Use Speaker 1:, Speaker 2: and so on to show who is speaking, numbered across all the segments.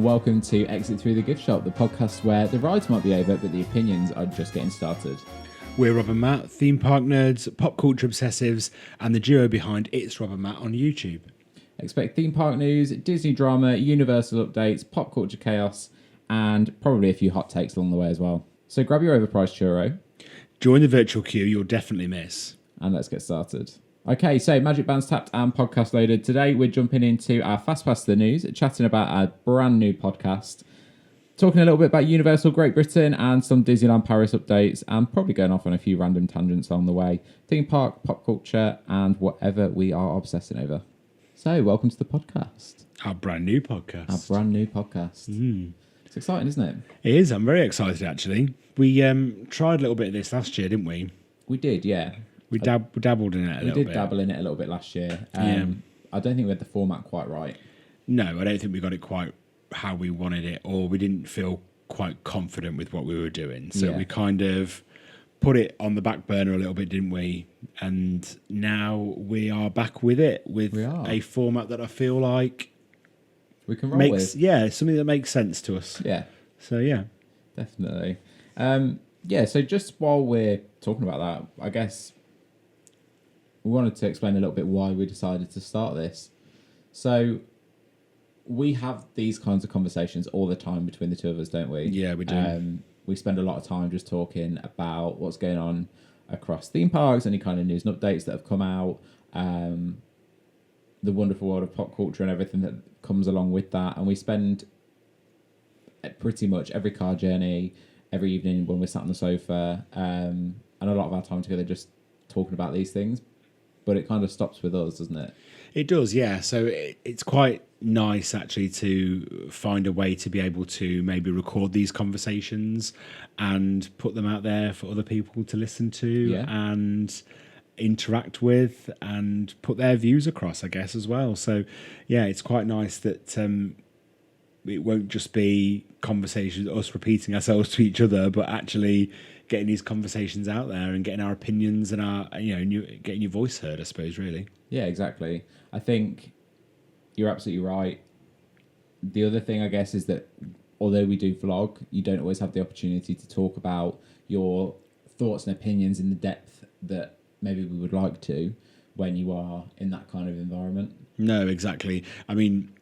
Speaker 1: welcome to Exit Through the Gift Shop, the podcast where the rides might be over, but the opinions are just getting started.
Speaker 2: We're Rob and Matt, theme park nerds, pop culture obsessives, and the duo behind It's Rob and Matt on YouTube.
Speaker 1: Expect theme park news, Disney drama, Universal updates, pop culture chaos, and probably a few hot takes along the way as well. So grab your overpriced churro.
Speaker 2: Join the virtual queue you'll definitely miss.
Speaker 1: And let's get started. Okay, so Magic Bands tapped and podcast loaded. Today we're jumping into our Fast Pass to the News, chatting about our brand new podcast, talking a little bit about Universal Great Britain and some Disneyland Paris updates, and probably going off on a few random tangents along the way. Theme park, pop culture, and whatever we are obsessing over. So, welcome to the podcast.
Speaker 2: Our brand new podcast.
Speaker 1: It's exciting, isn't it?
Speaker 2: It is. I'm very excited, actually. We tried a little bit of this last year, didn't we?
Speaker 1: We did, yeah.
Speaker 2: We dabbled in it a little bit.
Speaker 1: We did dabble in it a little bit last year. I don't think we had the format quite right.
Speaker 2: No, I don't think we got it quite how we wanted it, or we didn't feel quite confident with what we were doing. So we kind of put it on the back burner a little bit, didn't we? And now we are back with it, with a format that I feel like
Speaker 1: we can roll with.
Speaker 2: Yeah, something that makes sense to us.
Speaker 1: Yeah.
Speaker 2: So, yeah.
Speaker 1: Definitely. So just while we're talking about that, I guess we wanted to explain a little bit why we decided to start this. So we have these kinds of conversations all the time between the two of us, don't we?
Speaker 2: Yeah, we do.
Speaker 1: We spend a lot of time just talking about what's going on across theme parks, any kind of news and updates that have come out, the wonderful world of pop culture and everything that comes along with that. And we spend pretty much every car journey, every evening when we're sat on the sofa, and a lot of our time together just talking about these things. But it kind of stops with us, doesn't it?
Speaker 2: It does, yeah. So it's quite nice, actually, to find a way to be able to maybe record these conversations and put them out there for other people to listen to and interact with and put their views across, I guess, as well. So, yeah, it's quite nice that it won't just be conversations, us repeating ourselves to each other, but actually getting these conversations out there and getting our opinions and our, getting your voice heard, I suppose, really. Yeah,
Speaker 1: exactly. I think you're absolutely right. The other thing, I guess, is that although we do vlog, you don't always have the opportunity to talk about your thoughts and opinions in the depth that maybe we would like to when you are in that kind of environment.
Speaker 2: No, exactly. I mean,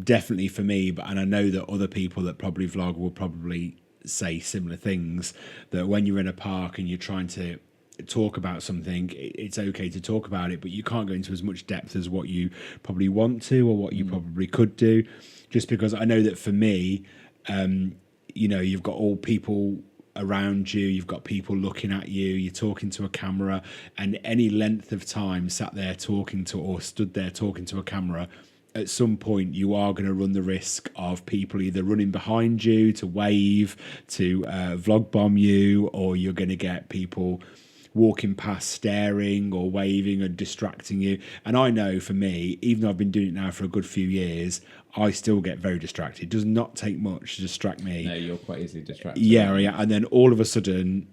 Speaker 2: definitely for me, and I know that other people that probably vlog will probably say similar things, that when you're in a park and you're trying to talk about something, it's okay to talk about it, but you can't go into as much depth as what you probably want to or what you probably could do, just because I know that for me, you've got all people around you, you've got people looking at you, you're talking to a camera, and any length of time sat there talking to or stood there talking to a camera, at some point you are going to run the risk of people either running behind you to wave, to vlog bomb you, or you're going to get people walking past staring or waving and distracting you. And I know for me, even though I've been doing it now for a good few years, I still get very distracted. It does not take much to distract me.
Speaker 1: No, you're quite easily distracted.
Speaker 2: Yeah. And then all of a sudden,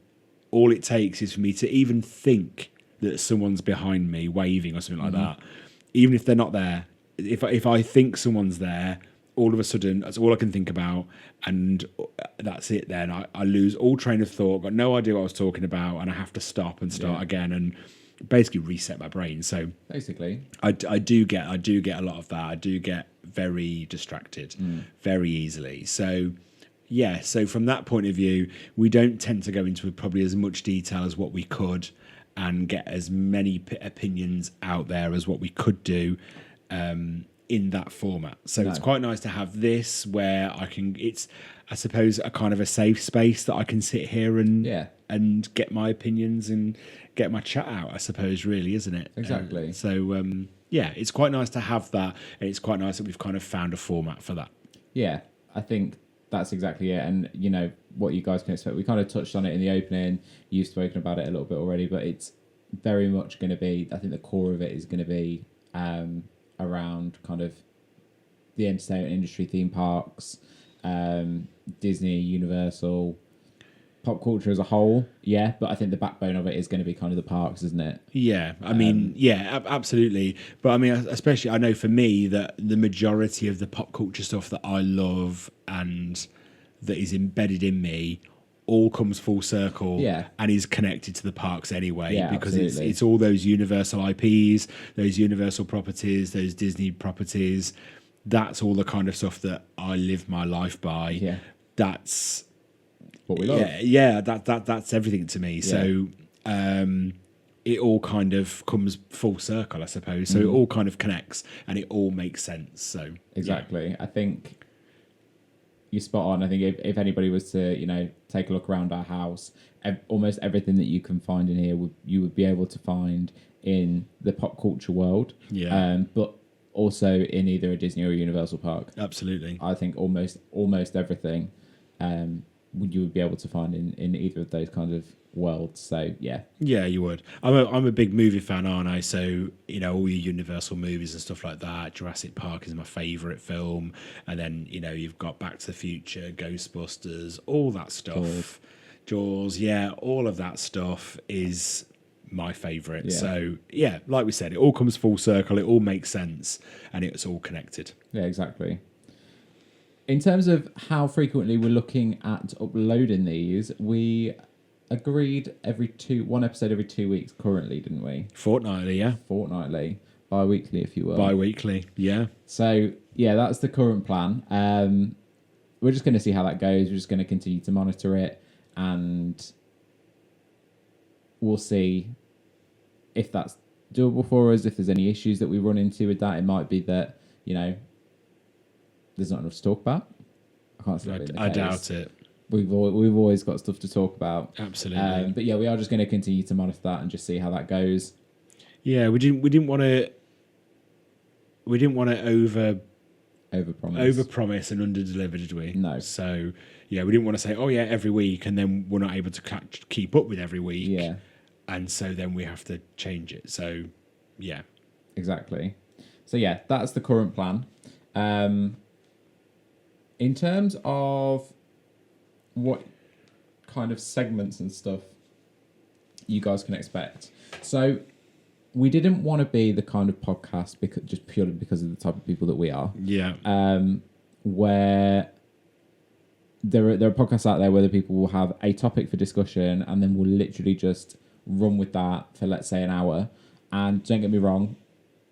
Speaker 2: all it takes is for me to even think that someone's behind me waving or something like that. Even if they're not there, if I think someone's there, all of a sudden, that's all I can think about, and that's it then. I lose all train of thought, got no idea what I was talking about, and I have to stop and start again and basically reset my brain. So
Speaker 1: basically,
Speaker 2: I do get a lot of that. I do get very distracted very easily. So, yeah, so from that point of view, we don't tend to go into probably as much detail as what we could and get as many opinions out there as what we could do in that format. So it's quite nice to have this where it's, I suppose, a kind of a safe space that I can sit here and get my opinions and get my chat out, I suppose, really, isn't it?
Speaker 1: Exactly.
Speaker 2: It's quite nice to have that, and it's quite nice that we've kind of found a format for that.
Speaker 1: Yeah, I think that's exactly it. And, what you guys can expect, we kind of touched on it in the opening. You've spoken about it a little bit already, but it's very much going to be, I think the core of it is going to be around kind of the entertainment industry, theme parks, Disney, Universal, pop culture as a whole, yeah, but I think the backbone of it is going to be kind of the parks, isn't it?
Speaker 2: Yeah, I mean, absolutely. But I mean, especially, I know for me that the majority of the pop culture stuff that I love and that is embedded in me all comes full circle
Speaker 1: Yeah.
Speaker 2: and is connected to the parks anyway,
Speaker 1: Yeah,
Speaker 2: because
Speaker 1: absolutely.
Speaker 2: it's all those Universal IPs, those Universal properties, those Disney properties. That's all the kind of stuff that I live my life by.
Speaker 1: Yeah.
Speaker 2: That's
Speaker 1: What we love.
Speaker 2: that's everything to me. So it all kind of comes full circle, I suppose. So it all kind of connects and it all makes sense. So
Speaker 1: Exactly. I think you're spot on. I think if anybody was to, take a look around our house, almost everything that you can find in here you would be able to find in the pop culture world.
Speaker 2: Yeah.
Speaker 1: But also in either a Disney or a Universal park.
Speaker 2: Absolutely.
Speaker 1: I think almost everything you would be able to find in either of those kind of worlds. So yeah.
Speaker 2: Yeah, you would. I'm a big movie fan, aren't I? So, all your Universal movies and stuff like that. Jurassic Park is my favourite film. And then, you've got Back to the Future, Ghostbusters, all that stuff. Jaws, yeah, all of that stuff is my favourite.
Speaker 1: Yeah.
Speaker 2: So, yeah, like we said, it all comes full circle. It all makes sense. And it's all connected.
Speaker 1: Yeah, exactly. In terms of how frequently we're looking at uploading these, we agreed one episode every 2 weeks currently, didn't we?
Speaker 2: Fortnightly, yeah.
Speaker 1: Fortnightly. Bi-weekly, if you will.
Speaker 2: Bi-weekly, yeah.
Speaker 1: So, yeah, that's the current plan. We're just going to see how that goes. We're just going to continue to monitor it, and we'll see if that's doable for us, if there's any issues that we run into with that. It might be that, there's not enough to talk about. I can't see that being the
Speaker 2: I
Speaker 1: case.
Speaker 2: doubt it.
Speaker 1: We've always got stuff to talk about.
Speaker 2: Absolutely.
Speaker 1: But yeah, we are just going to continue to monitor that and just see how that goes.
Speaker 2: Yeah, we didn't want to overpromise and underdeliver, did we?
Speaker 1: No.
Speaker 2: So yeah, we didn't want to say, oh yeah, every week, and then we're not able to keep up with every week.
Speaker 1: Yeah.
Speaker 2: And so then we have to change it. So yeah.
Speaker 1: Exactly. So yeah, that's the current plan. In terms of what kind of segments and stuff you guys can expect. So we didn't want to be the kind of podcast just purely because of the type of people that we are.
Speaker 2: Yeah.
Speaker 1: Where there are podcasts out there where the people will have a topic for discussion and then will literally just run with that for, let's say, an hour. And don't get me wrong,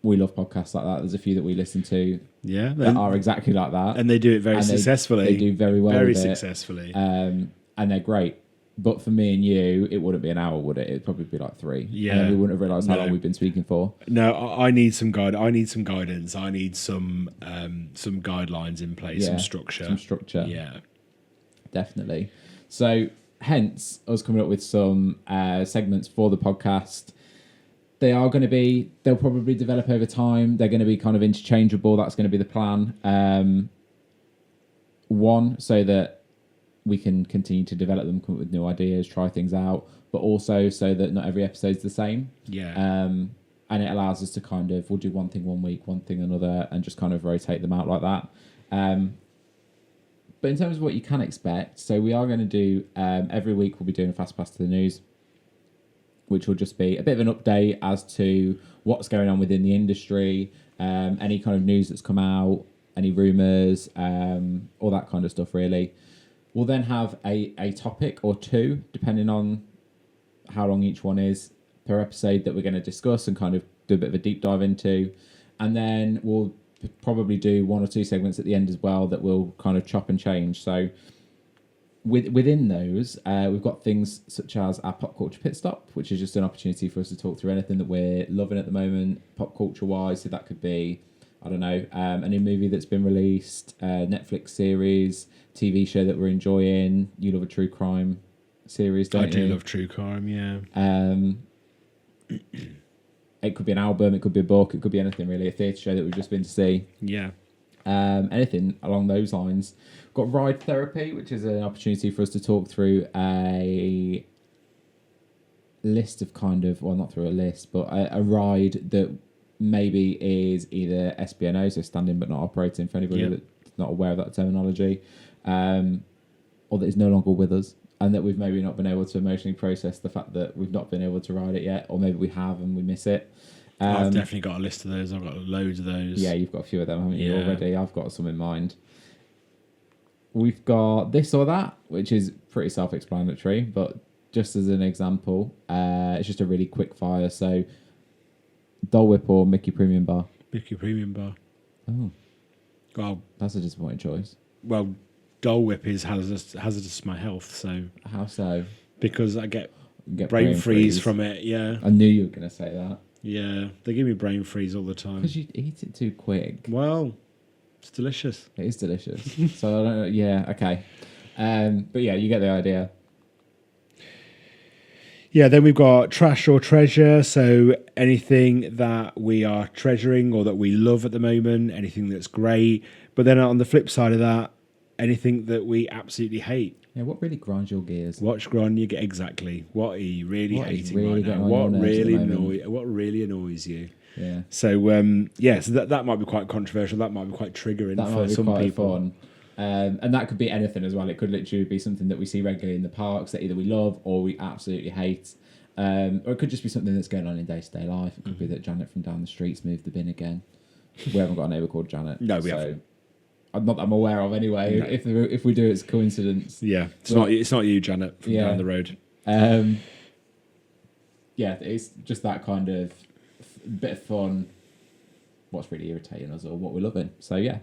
Speaker 1: we love podcasts like that. There's a few that we listen to that are exactly like that.
Speaker 2: And they do it very successfully.
Speaker 1: They do very well
Speaker 2: very
Speaker 1: with
Speaker 2: successfully.
Speaker 1: And they're great. But for me and you, it wouldn't be an hour, would it? It'd probably be like 3.
Speaker 2: Yeah.
Speaker 1: And then we wouldn't have realised how long we've been speaking for.
Speaker 2: No, I need some guide. I need some guidance. I need some guidelines in place, some structure. Yeah,
Speaker 1: definitely. So, hence us coming up with some segments for the podcast. They'll probably develop over time. They're going to be kind of interchangeable. That's going to be the plan. One, so that we can continue to develop them, come up with new ideas, try things out, but also so that not every episode's the same.
Speaker 2: Yeah.
Speaker 1: And it allows us to we'll do one thing one week, one thing another, and just kind of rotate them out like that. But in terms of what you can expect, so we are going to do, every week we'll be doing a Fast Pass to the News, which will just be a bit of an update as to what's going on within the industry, any kind of news that's come out, any rumours, all that kind of stuff, really. We'll then have a topic or two, depending on how long each one is, per episode that we're going to discuss and kind of do a bit of a deep dive into. And then we'll probably do 1 or 2 segments at the end as well that we'll kind of chop and change. So within those, we've got things such as our Pop Culture Pit Stop, which is just an opportunity for us to talk through anything that we're loving at the moment, pop culture-wise. So that could be, I don't know, a new movie that's been released, Netflix series, TV show that we're enjoying. You love a true crime series, don't you?
Speaker 2: I do love true crime, yeah.
Speaker 1: It could be an album, it could be a book, it could be anything really, a theatre show that we've just been to see.
Speaker 2: Yeah.
Speaker 1: Anything along those lines. Got Ride Therapy, which is an opportunity for us to talk through a list of not through a list, but a ride that maybe is either SBNO, so standing but not operating, for anybody that's not aware of that terminology, or that is no longer with us. and that we've maybe not been able to emotionally process the fact that we've not been able to ride it yet, or maybe we have and we miss it.
Speaker 2: I've definitely got a list of those. I've got loads of those.
Speaker 1: Yeah, you've got a few of them, haven't you,
Speaker 2: Yeah.
Speaker 1: already? I've got some in mind. We've got this or that, which is pretty self-explanatory, but just as an example, it's just a really quick fire. So, Dole Whip or Mickey Premium Bar?
Speaker 2: Mickey Premium Bar.
Speaker 1: Oh,
Speaker 2: Well,
Speaker 1: that's a disappointing choice.
Speaker 2: well, Dole Whip is hazardous to my health. So
Speaker 1: How so?
Speaker 2: because I get
Speaker 1: Get
Speaker 2: brain freeze from it. Yeah,
Speaker 1: I knew you were going to say that.
Speaker 2: yeah. They give me brain freeze all the time.
Speaker 1: Because you eat it too quick.
Speaker 2: Well, it's delicious.
Speaker 1: It is delicious. So, I don't know. Yeah, okay. But yeah, you get the idea.
Speaker 2: Yeah, then we've got trash or treasure. So anything that we are treasuring or that we love at the moment, anything that's great. But then on the flip side of that, anything that we absolutely hate.
Speaker 1: Yeah, what really grinds your gears?
Speaker 2: Watch Gron, you get exactly what are you really
Speaker 1: What is
Speaker 2: hating
Speaker 1: really
Speaker 2: right
Speaker 1: getting
Speaker 2: now?
Speaker 1: on your nerves at the moment?
Speaker 2: What really annoys you?
Speaker 1: Yeah.
Speaker 2: So so that might be quite controversial. That might be quite triggering
Speaker 1: That
Speaker 2: for
Speaker 1: might be
Speaker 2: some
Speaker 1: quite
Speaker 2: people.
Speaker 1: fun. And that could be anything as well. It could literally be something that we see regularly in the parks that either we love or we absolutely hate. Or it could just be something that's going on in day-to-day life. It could be that Janet from down the street's moved the bin again. We haven't got a neighbour called Janet.
Speaker 2: No, we haven't.
Speaker 1: Not that I'm aware of anyway.
Speaker 2: No.
Speaker 1: If we do, it's coincidence.
Speaker 2: Yeah, it's not you, Janet, from down the road.
Speaker 1: Yeah, it's just that kind of bit of fun. What's really irritating us or what we're loving. So yeah.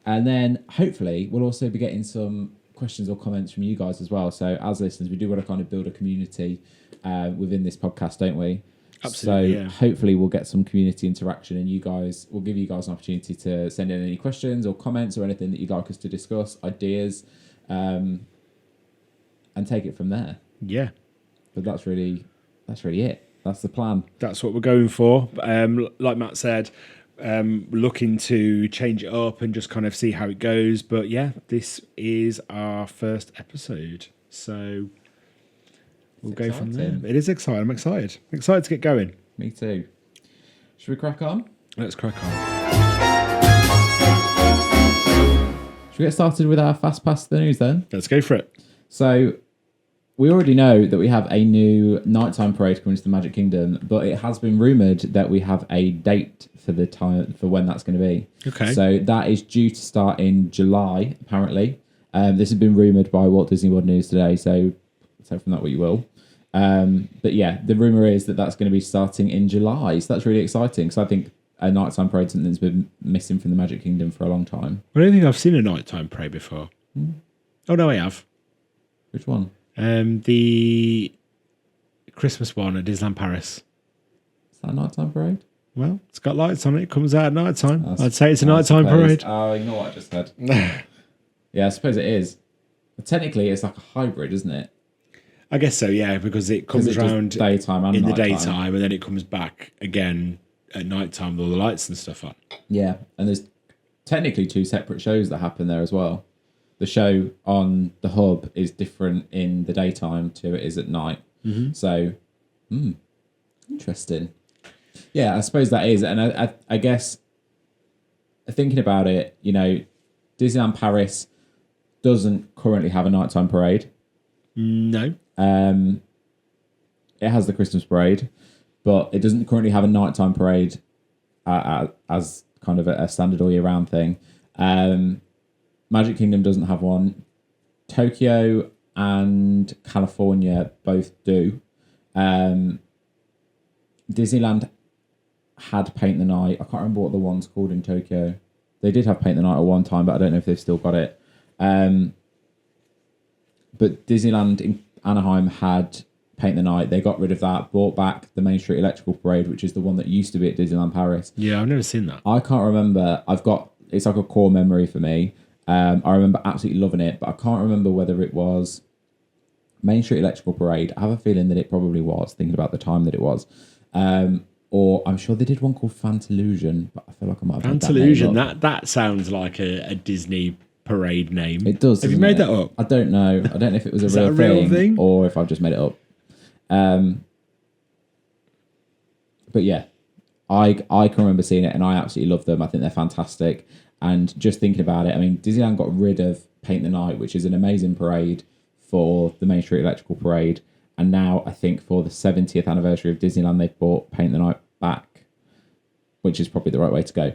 Speaker 1: And then hopefully we'll also be getting some questions or comments from you guys as well. So as listeners, we do want to kind of build a community within this podcast, don't we?
Speaker 2: Absolutely.
Speaker 1: So
Speaker 2: yeah.
Speaker 1: hopefully we'll get some community interaction, and we'll give you guys an opportunity to send in any questions or comments or anything that you'd like us to discuss, ideas, and take it from there.
Speaker 2: Yeah.
Speaker 1: But that's really it. That's the plan.
Speaker 2: That's what we're going for. Like Matt said, looking to change it up and just kind of see how it goes. But yeah, this is our first episode. So we'll go from there. It is exciting. I'm excited. Excited to get going.
Speaker 1: Me too. Should we crack on?
Speaker 2: Let's crack on.
Speaker 1: Should we get started with our fast pass to the news then?
Speaker 2: Let's go for it.
Speaker 1: So we already know that we have a new nighttime parade coming to the Magic Kingdom, but it has been rumoured that we have a date for the time for when that's going to be.
Speaker 2: Okay.
Speaker 1: So that is due to start in July, apparently. This has been rumoured by Walt Disney World News today, so take from that what you will. But yeah, the rumour is that that's going to be starting in July, so that's really exciting, because I think a nighttime parade is something that's been missing from the Magic Kingdom for a long time.
Speaker 2: I don't think I've seen a nighttime parade before. Oh, no, I have.
Speaker 1: Which one?
Speaker 2: The Christmas one at Disneyland Paris.
Speaker 1: Is that a nighttime parade?
Speaker 2: Well, it's got lights on it. It comes out at night time.
Speaker 1: That's-
Speaker 2: I'd say it's a
Speaker 1: I
Speaker 2: nighttime
Speaker 1: suppose-
Speaker 2: parade.
Speaker 1: Oh, you know what I just said? Yeah, I suppose it is. Technically, it's like a hybrid, isn't it?
Speaker 2: I guess so, yeah, because it
Speaker 1: 'Cause
Speaker 2: comes
Speaker 1: it does
Speaker 2: round
Speaker 1: daytime and
Speaker 2: in the
Speaker 1: nighttime.
Speaker 2: daytime, and then it comes back again at night time with all the lights and stuff on.
Speaker 1: Yeah, and there's technically two separate shows that happen there as well. The show on the hub is different in the daytime to it is at night. Mm-hmm. So, interesting. Yeah, I suppose that is. And I guess thinking about it, you know, Disneyland Paris doesn't currently have a nighttime parade.
Speaker 2: No.
Speaker 1: It has the Christmas parade, but it doesn't currently have a nighttime parade as kind of a standard all year round thing. Magic Kingdom doesn't have one. Tokyo and California both do. Disneyland had Paint the Night. I can't remember what the one's called in Tokyo. They did have Paint the Night at one time, but I don't know if they've still got it. But Disneyland in Anaheim had Paint the Night. They got rid of that, brought back the Main Street Electrical Parade, which is the one that used to be at Disneyland Paris.
Speaker 2: Yeah, I've never seen that.
Speaker 1: I can't remember. It's like a core memory for me. I remember absolutely loving it, but I can't remember whether it was Main Street Electrical Parade. I have a feeling that it probably was, thinking about the time that it was. Or I'm sure they did one called Fantalusion, but I feel like I might have made that name
Speaker 2: Fantalusion,
Speaker 1: up.
Speaker 2: that sounds like a Disney parade name.
Speaker 1: It does.
Speaker 2: Have you
Speaker 1: doesn't
Speaker 2: made
Speaker 1: it?
Speaker 2: that up?
Speaker 1: I don't know. I don't know if it was
Speaker 2: Is
Speaker 1: a
Speaker 2: that
Speaker 1: real,
Speaker 2: a real thing?
Speaker 1: or if I've just made it up. But yeah, I can remember seeing it and I absolutely love them. I think they're fantastic. And just thinking about it, I mean, Disneyland got rid of Paint the Night, which is an amazing parade for the Main Street Electrical Parade. And now I think for the 70th anniversary of Disneyland, they've brought Paint the Night back, which is probably the right way to go.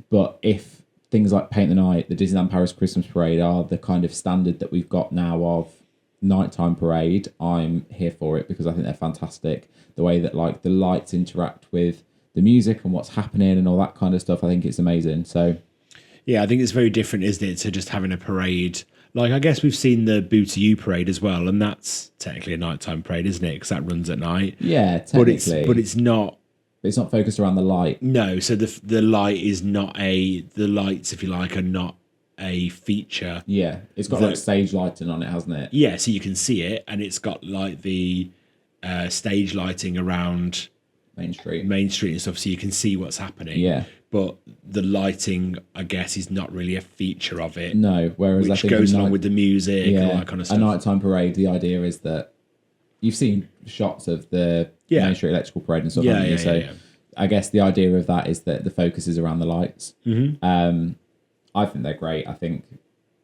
Speaker 1: But if things like Paint the Night, the Disneyland Paris Christmas Parade are the kind of standard that we've got now of nighttime parade, I'm here for it because I think they're fantastic. The way that like the lights interact with the music and what's happening and all that kind of stuff, I think it's amazing. So
Speaker 2: yeah, I think it's very different, isn't it, to just having a parade. Like, I guess we've seen the Boo to You parade as well, and that's technically a nighttime parade, isn't it? Because that runs at night.
Speaker 1: Yeah, technically.
Speaker 2: But it's not.
Speaker 1: It's not focused around the light.
Speaker 2: No, so the light is not the lights, if you like, are not a feature.
Speaker 1: Yeah, it's got like stage lighting on it, hasn't it?
Speaker 2: Yeah, so you can see it, and it's got like the stage lighting around
Speaker 1: Main Street
Speaker 2: and stuff, so you can see what's happening.
Speaker 1: Yeah.
Speaker 2: But the lighting, I guess, is not really a feature of it.
Speaker 1: No, whereas
Speaker 2: which
Speaker 1: I think
Speaker 2: goes along with the music and all that kind of stuff.
Speaker 1: A nighttime parade, the idea is that you've seen shots of the Main Street Electrical Parade and stuff, haven't you? So I guess the idea of that is that the focus is around the lights.
Speaker 2: Mm-hmm.
Speaker 1: I think they're great. I think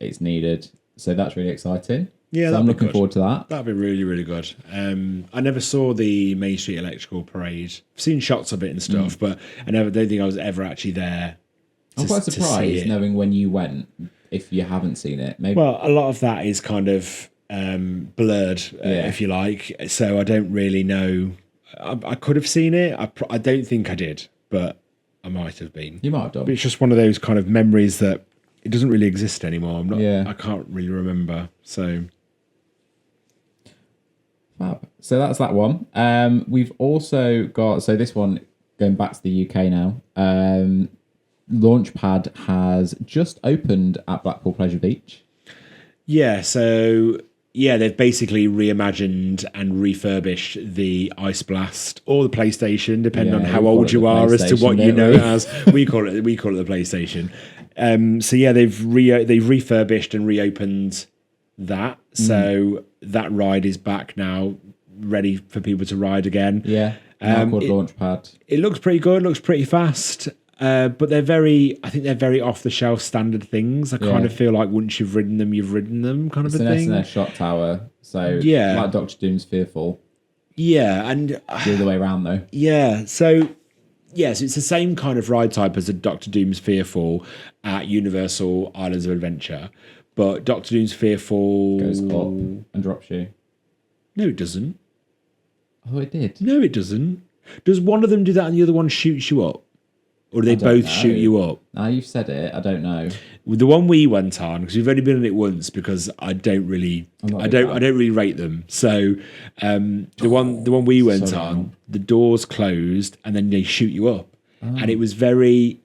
Speaker 1: it's needed. So that's really exciting.
Speaker 2: Yeah,
Speaker 1: so I'm looking forward to that.
Speaker 2: That'd be really, really good. I never saw the Main Street Electrical Parade. I've seen shots of it and stuff, but I don't think I was ever actually there.
Speaker 1: I'm quite surprised knowing when you went, if you haven't seen it. Maybe.
Speaker 2: Well, a lot of that is kind of blurred, if you like. So I don't really know. I could have seen it. I don't think I did, but I might have been.
Speaker 1: You might have done.
Speaker 2: But it's just one of those kind of memories that it doesn't really exist anymore. I'm not.
Speaker 1: Yeah.
Speaker 2: I can't really remember. So.
Speaker 1: Fab. So that's that one. We've also got, so this one, going back to the UK now, Launchpad has just opened at Blackpool Pleasure Beach.
Speaker 2: Yeah, so they've basically reimagined and refurbished the Ice Blast or the PlayStation, depending on how old you are as to what you know it as. We call it the PlayStation. So yeah, they've refurbished and reopened that. So that ride is back now, ready for people to ride again.
Speaker 1: Yeah, called Launchpad.
Speaker 2: It looks pretty good, looks pretty fast. But I think they're very off the shelf standard things. I kind of feel like once you've ridden them, you've ridden them, kind of a thing.
Speaker 1: It's an S&S shot tower, so like Doctor Doom's Fearful.
Speaker 2: Yeah, and
Speaker 1: the other way around though.
Speaker 2: Yeah, so it's the same kind of ride type as a Doctor Doom's Fearful at Universal Islands of Adventure, but Doctor Doom's Fearful
Speaker 1: goes up and drops you.
Speaker 2: No, it doesn't.
Speaker 1: Oh, it did.
Speaker 2: No, it doesn't. Does one of them do that and the other one shoots you up? Or do they both shoot you up?
Speaker 1: No, you've said it. I don't know.
Speaker 2: With the one we went on, because we've only been on it once, because I don't really rate them. So the one we went on, the doors closed and then they shoot you up, and it was very.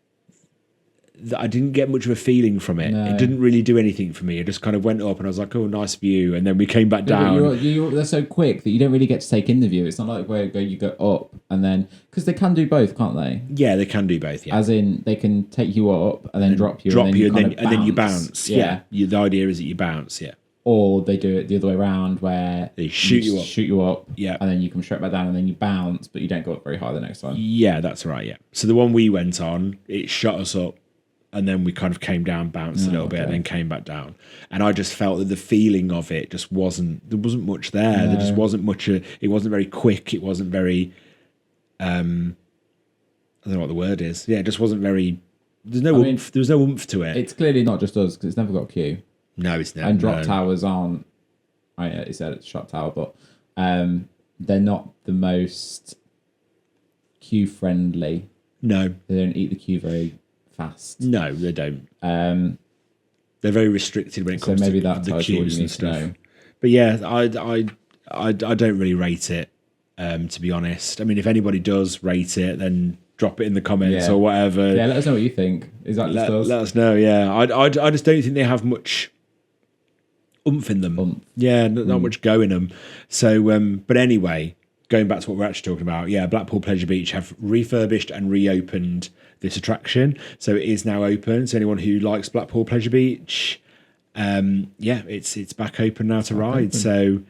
Speaker 2: I didn't get much of a feeling from it. No. It didn't really do anything for me. It just kind of went up and I was like, oh, nice view. And then we came back down.
Speaker 1: They're so quick that you don't really get to take in the view. It's not like where you go up and then... Because they can do both, can't they?
Speaker 2: Yeah, they can do both, yeah.
Speaker 1: As in, they can take you up and then drop you.
Speaker 2: And then you bounce. Yeah. The idea is that you bounce, yeah.
Speaker 1: Or they do it the other way around where...
Speaker 2: They shoot you up.
Speaker 1: Yeah. And then you come straight back down and then you bounce, but you don't go up very high the next time.
Speaker 2: Yeah, that's right, yeah. So the one we went on, it shot us up. And then we kind of came down, bounced a little bit, and then came back down. And I just felt that the feeling of it just there wasn't much there. No. There just wasn't much. It wasn't very quick. It wasn't very. I don't know what the word is. Yeah, it just wasn't very. There was no oomph to it.
Speaker 1: It's clearly not just us because it's never got a queue.
Speaker 2: No, it's never.
Speaker 1: And drop towers aren't. It said it's a shot tower, but they're not the most queue friendly.
Speaker 2: No,
Speaker 1: they don't eat the queue very fast.
Speaker 2: No, they don't. They're very restricted when it comes to the queues and stuff. But yeah, I don't really rate it, to be honest. I mean, if anybody does rate it, then drop it in the comments or whatever.
Speaker 1: Yeah, let us know what you think. Exactly.
Speaker 2: Let us know. Yeah, I just don't think they have much oomph in them. Yeah, not much go in them. So, but anyway, going back to what we're actually talking about, Blackpool Pleasure Beach have refurbished and reopened this attraction, so it is now open. So anyone who likes Blackpool Pleasure Beach, it's back open now to ride. So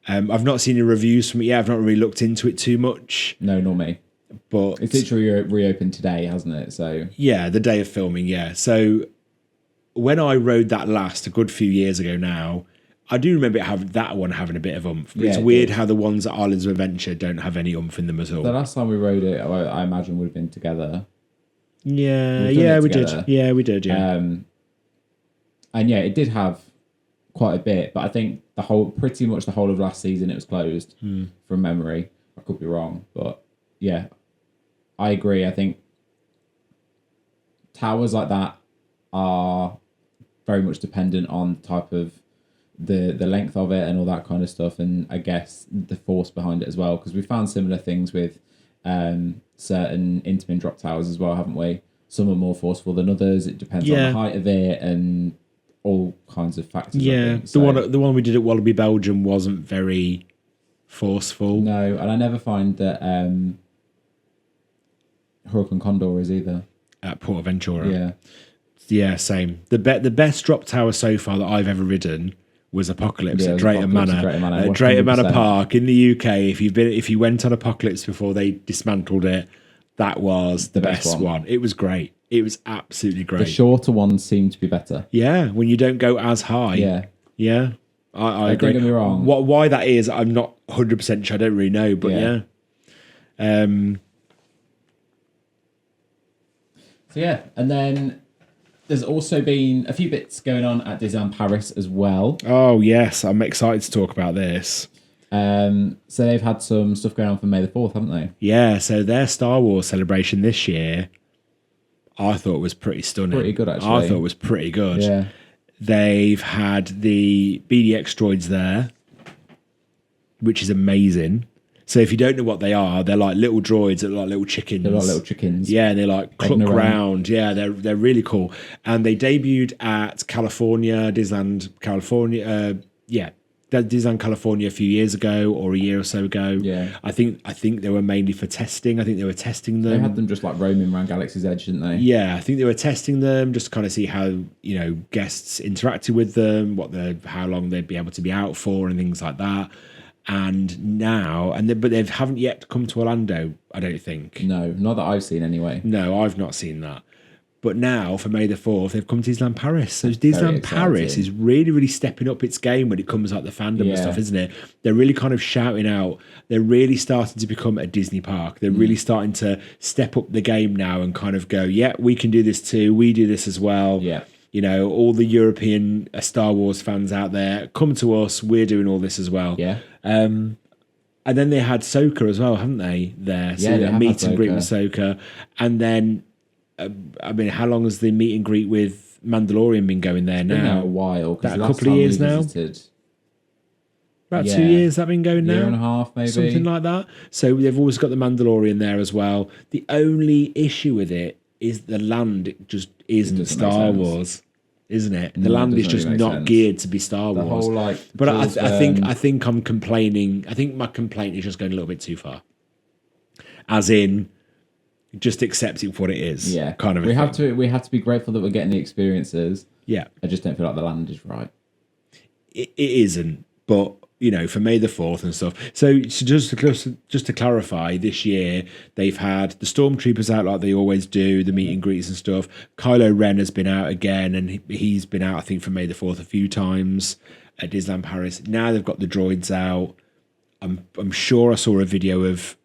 Speaker 2: I've not seen any reviews from it yet. I've not really looked into it too much.
Speaker 1: No, nor me.
Speaker 2: But
Speaker 1: it's literally reopened today, hasn't it? So
Speaker 2: yeah, the day of filming. Yeah. So when I rode that last a good few years ago now, I do remember that one having a bit of oomph. But
Speaker 1: Yeah,
Speaker 2: it's
Speaker 1: it
Speaker 2: weird
Speaker 1: did.
Speaker 2: how the ones at Islands of Adventure don't have any oomph in them at all.
Speaker 1: The last time we rode it, I imagine would have been together.
Speaker 2: Yeah,
Speaker 1: We've done it
Speaker 2: we did.
Speaker 1: together.
Speaker 2: Yeah, we did. Yeah,
Speaker 1: And yeah, it did have quite a bit, but I think pretty much the whole of last season it was closed from memory. I could be wrong, but yeah, I agree. I think towers like that are very much dependent on the type of the length of it and all that kind of stuff, and I guess the force behind it as well, because we found similar things with certain intermin drop towers as well, haven't we? Some are more forceful than others. It depends on the height of it and all kinds of factors.
Speaker 2: yeah. The one we did at Wallaby, Belgium, wasn't very forceful.
Speaker 1: No, and I never find that Huracan Condor is either.
Speaker 2: At Portaventura.
Speaker 1: Yeah.
Speaker 2: Yeah, same. The best drop tower so far that I've ever ridden was Apocalypse at Drayton Manor. At Drayton Manor Park in the UK. If you went on Apocalypse before they dismantled it, that was the best one. It was great. It was absolutely great.
Speaker 1: The shorter ones seem to be better.
Speaker 2: Yeah, when you don't go as high.
Speaker 1: Yeah.
Speaker 2: Yeah. I agree.
Speaker 1: Don't get me wrong.
Speaker 2: Why that is, I'm not 100% sure. I don't really know, but yeah.
Speaker 1: So yeah, and then there's also been a few bits going on at Disneyland Paris as well.
Speaker 2: Oh yes, I'm excited to talk about this.
Speaker 1: So they've had some stuff going on for May the 4th, haven't they?
Speaker 2: Yeah, so their Star Wars celebration this year, I thought was pretty stunning.
Speaker 1: Pretty good, actually.
Speaker 2: I thought it was pretty good.
Speaker 1: Yeah.
Speaker 2: They've had the BDX droids there, which is amazing. So if you don't know what they are, they're like little droids that are like little chickens.
Speaker 1: They're like little chickens.
Speaker 2: Yeah, and they like cluck around. Yeah, they're really cool. And they debuted at Disneyland California. Disneyland California a few years ago or a year or so ago.
Speaker 1: Yeah.
Speaker 2: I think they were mainly for testing. I think they were testing them.
Speaker 1: They had them just like roaming around Galaxy's Edge, didn't they?
Speaker 2: Yeah, I think they were testing them just to kind of see how, guests interacted with them, how long they'd be able to be out for and things like that. And now, but they haven't yet come to Orlando, I don't think.
Speaker 1: No, not that I've seen anyway.
Speaker 2: No, I've not seen that. But now, for May the 4th, they've come to Disneyland Paris. So Disneyland Paris is really, really stepping up its game when it comes like the fandom and stuff, isn't it? They're really kind of shouting out. They're really starting to become a Disney park. They're really starting to step up the game now and kind of go, yeah, we can do this too. We do this as well.
Speaker 1: Yeah.
Speaker 2: All the European Star Wars fans out there, come to us. We're doing all this as well.
Speaker 1: Yeah.
Speaker 2: And then they had Ahsoka as well, haven't they? There, so
Speaker 1: they
Speaker 2: meet and greet with Ahsoka, and then, how long has the meet and greet with Mandalorian been going there now?
Speaker 1: Been there a while.
Speaker 2: That a couple of years now. About 2 years that been going now.
Speaker 1: Year and a half, maybe
Speaker 2: something like that. So they've always got the Mandalorian there as well. The only issue with it is the land just isn't Star Wars. Isn't it? The land is just not geared to be Star Wars.
Speaker 1: The whole,
Speaker 2: but I think I'm complaining. I think my complaint is just going a little bit too far. As in, just accept it for what it is.
Speaker 1: Yeah,
Speaker 2: kind of.
Speaker 1: We have to be grateful that we're getting the experiences.
Speaker 2: Yeah,
Speaker 1: I just don't feel like the land is right.
Speaker 2: It isn't, but for May the 4th and stuff. So just to clarify, this year they've had the Stormtroopers out like they always do, the meet and greets and stuff. Kylo Ren has been out again, and he's been out, I think, for May the 4th a few times at Disneyland Paris. Now they've got the droids out. I'm sure I saw a video of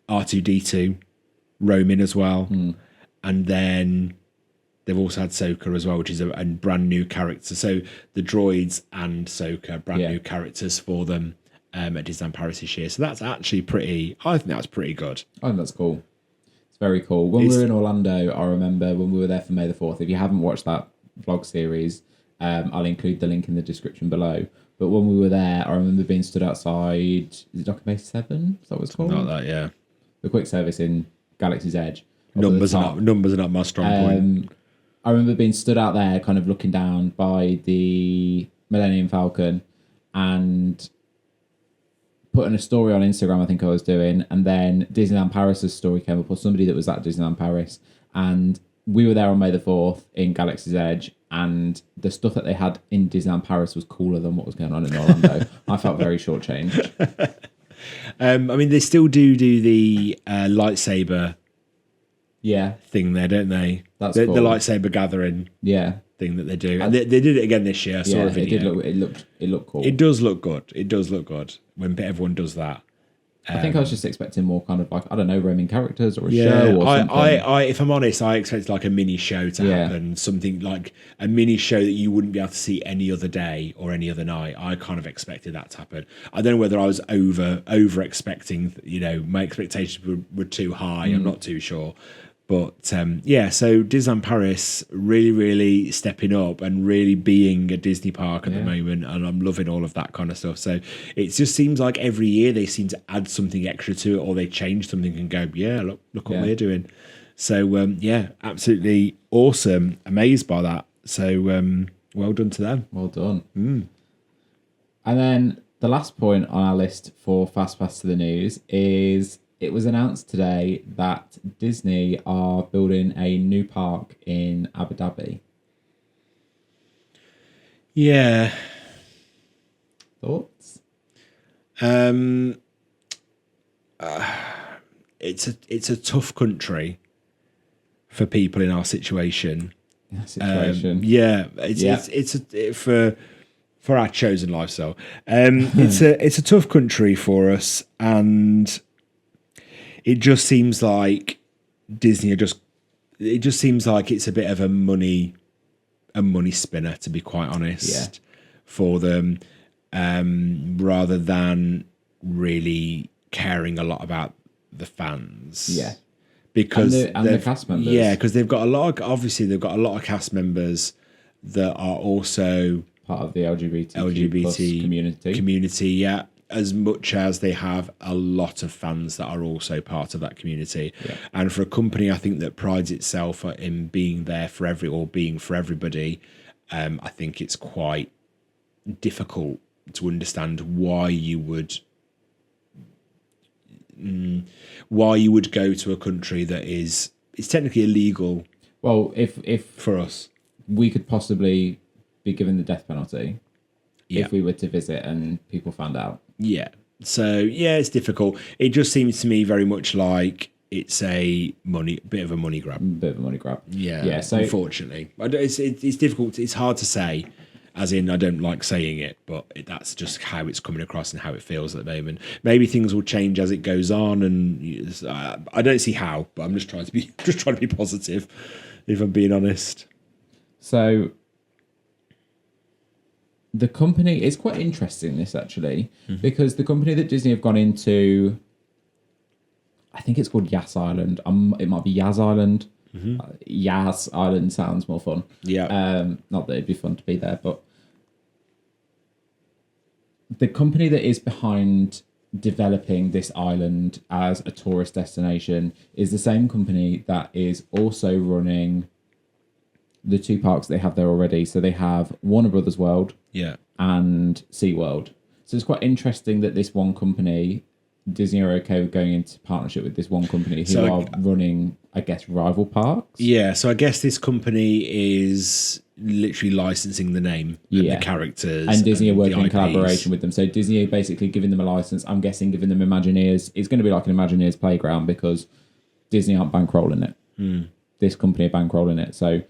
Speaker 2: R2-D2 roaming as well, and then they've also had Ahsoka as well, which is a brand new character. So the droids and Ahsoka, brand new characters for them at Disneyland Paris this year. So that's actually I think that's pretty good.
Speaker 1: I think that's cool. It's very cool. When we were in Orlando, I remember when we were there for May the 4th, if you haven't watched that vlog series, I'll include the link in the description below. But when we were there, I remember being stood outside, is it Dock Bay 7? Is that what it's called?
Speaker 2: Not that, yeah.
Speaker 1: The quick service in Galaxy's Edge.
Speaker 2: Numbers are not my strong point.
Speaker 1: I remember being stood out there kind of looking down by the Millennium Falcon and putting a story on Instagram, I think I was doing, and then Disneyland Paris' story came up, or somebody that was at Disneyland Paris, and we were there on May the 4th in Galaxy's Edge, and the stuff that they had in Disneyland Paris was cooler than what was going on in Orlando. I felt very shortchanged.
Speaker 2: They still do the lightsaber
Speaker 1: thing
Speaker 2: there, don't they?
Speaker 1: That's cool.
Speaker 2: The lightsaber gathering.
Speaker 1: Yeah.
Speaker 2: thing that they do. And they did it again this year. I saw a video.
Speaker 1: It looked cool.
Speaker 2: It does look good. It does look good when everyone does that.
Speaker 1: I think I was just expecting more kind of like, I don't know, roaming characters or a show or something.
Speaker 2: If I'm honest, I expected like a mini show to happen, something like a mini show that you wouldn't be able to see any other day or any other night. I kind of expected that to happen. I don't know whether I was over expecting, my expectations were too high. I'm not too sure. But so Disneyland Paris really, really stepping up and really being a Disney park at the moment, and I'm loving all of that kind of stuff. So it just seems like every year they seem to add something extra to it, or they change something and go, look what we're doing. So absolutely awesome, amazed by that. So well done to them.
Speaker 1: Well done. And then the last point on our list for Fast Pass to the News is, it was announced today that Disney are building a new park in Abu Dhabi.
Speaker 2: Yeah.
Speaker 1: Thoughts?
Speaker 2: It's a tough country for people in our situation. It's for our chosen lifestyle. It's a tough country for us, and it just seems like Disney it just seems like it's a bit of a money spinner, to be quite honest, for them, rather than really caring a lot about the fans.
Speaker 1: Yeah.
Speaker 2: Because
Speaker 1: and the cast members.
Speaker 2: Yeah, because they've got a lot of cast members that are also
Speaker 1: part of the LGBT
Speaker 2: community, yeah. As much as they have a lot of fans that are also part of that community. Yeah. And for a company, I think, that prides itself in being there for being for everybody, I think it's quite difficult to understand why you would go to a country that is technically illegal.
Speaker 1: Well, if
Speaker 2: for us,
Speaker 1: we could possibly be given the death penalty if we were to visit and people found out.
Speaker 2: Yeah. So it's difficult. It just seems to me very much like it's a bit of a money grab. Yeah. Yeah. So unfortunately, it's difficult. It's hard to say. As in, I don't like saying it, but that's just how it's coming across and how it feels at the moment. Maybe things will change as it goes on, and I don't see how. But I'm just trying to be positive, if I'm being honest.
Speaker 1: So the company is quite interesting, this actually, because the company that Disney have gone into, I think it's called Yas Island. It might be Yas Island. Yas Island sounds more fun.
Speaker 2: Yeah.
Speaker 1: Not that it'd be fun to be there, but the company that is behind developing this island as a tourist destination is the same company that is also running the two parks they have there already. So they have Warner Brothers World, and SeaWorld. So it's quite interesting that this one company, Disney, are okay with going into partnership with this one company who are running, I guess, rival parks.
Speaker 2: Yeah, so I guess this company is literally licensing the name and the characters.
Speaker 1: And Disney are working in collaboration with them. So Disney are basically giving them a license. I'm guessing giving them Imagineers. It's going to be like an Imagineers playground because Disney aren't bankrolling it. This company are bankrolling it. So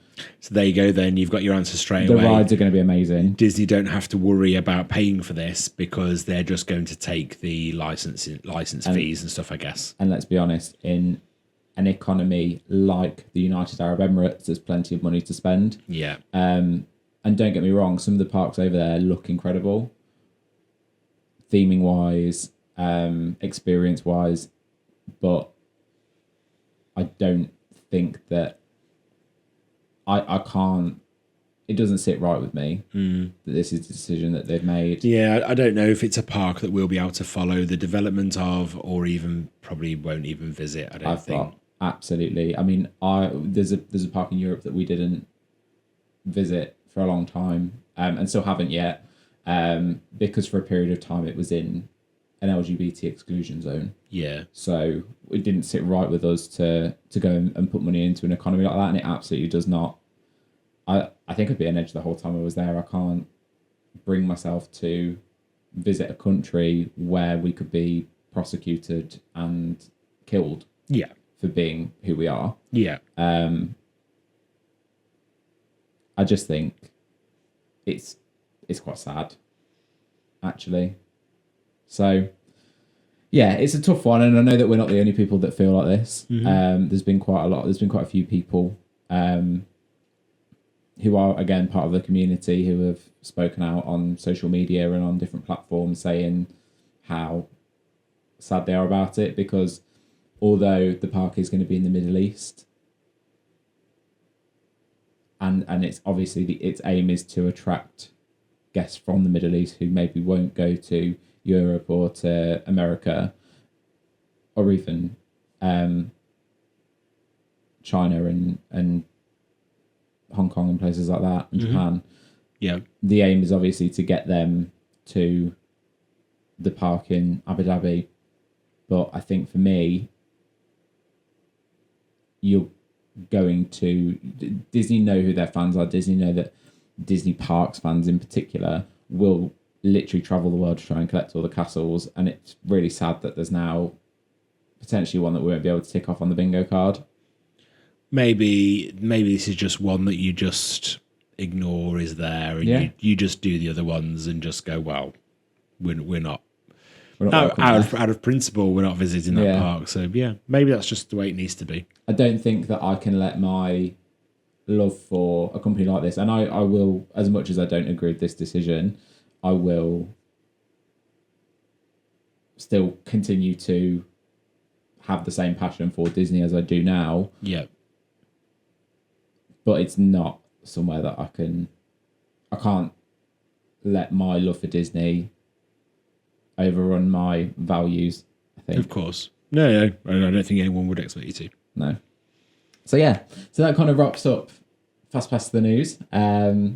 Speaker 2: there you go then. You've got your answer straight away.
Speaker 1: The rides are going to be amazing.
Speaker 2: Disney don't have to worry about paying for this because they're just going to take the license fees and stuff, I guess.
Speaker 1: And let's be honest, in an economy like the United Arab Emirates, there's plenty of money to spend.
Speaker 2: Yeah.
Speaker 1: And don't get me wrong, some of the parks over there look incredible. Theming wise, experience wise, but I don't think that I can't. It doesn't sit right with me that this is the decision that they've made.
Speaker 2: Yeah, I don't know if it's a park that we'll be able to follow the development of, or even probably won't even visit. I don't think.
Speaker 1: Absolutely. I mean, there's a park in Europe that we didn't visit for a long time, and still haven't yet, because for a period of time it was in an LGBT exclusion zone.
Speaker 2: Yeah.
Speaker 1: So it didn't sit right with us to go and put money into an economy like that, and it absolutely does not. I think I'd be on edge the whole time I was there. I can't bring myself to visit a country where we could be prosecuted and killed.
Speaker 2: Yeah.
Speaker 1: For being who we are.
Speaker 2: Yeah.
Speaker 1: I just think it's quite sad, actually. So, yeah, it's a tough one, and I know that we're not the only people that feel like this. There's been quite a few people who are, again, part of the community who have spoken out on social media and on different platforms saying how sad they are about it, because although the park is going to be in the Middle East, and it's obviously its aim is to attract guests from the Middle East who maybe won't go to Europe or to America or even China and Hong Kong and places like that, and Japan.
Speaker 2: Yeah.
Speaker 1: The aim is obviously to get them to the park in Abu Dhabi. But I think for me, you're going to... Disney know who their fans are. Disney know that Disney Parks fans in particular will literally travel the world to try and collect all the castles. And it's really sad that there's now potentially one that we won't be able to tick off on the bingo card. Maybe
Speaker 2: this is just one that you just ignore is there, and you just do the other ones and just go, well, we're not out of principle, we're not visiting that park. So yeah, maybe that's just the way it needs to be.
Speaker 1: I don't think that I can let my love for a company like this, and I will, as much as I don't agree with this decision, I will still continue to have the same passion for Disney as I do now.
Speaker 2: Yeah.
Speaker 1: But it's not somewhere that I can't let my love for Disney overrun my values, I think.
Speaker 2: Of course. No, I don't think anyone would expect you to.
Speaker 1: No. So yeah, so that kind of wraps up Fast Pass the News. A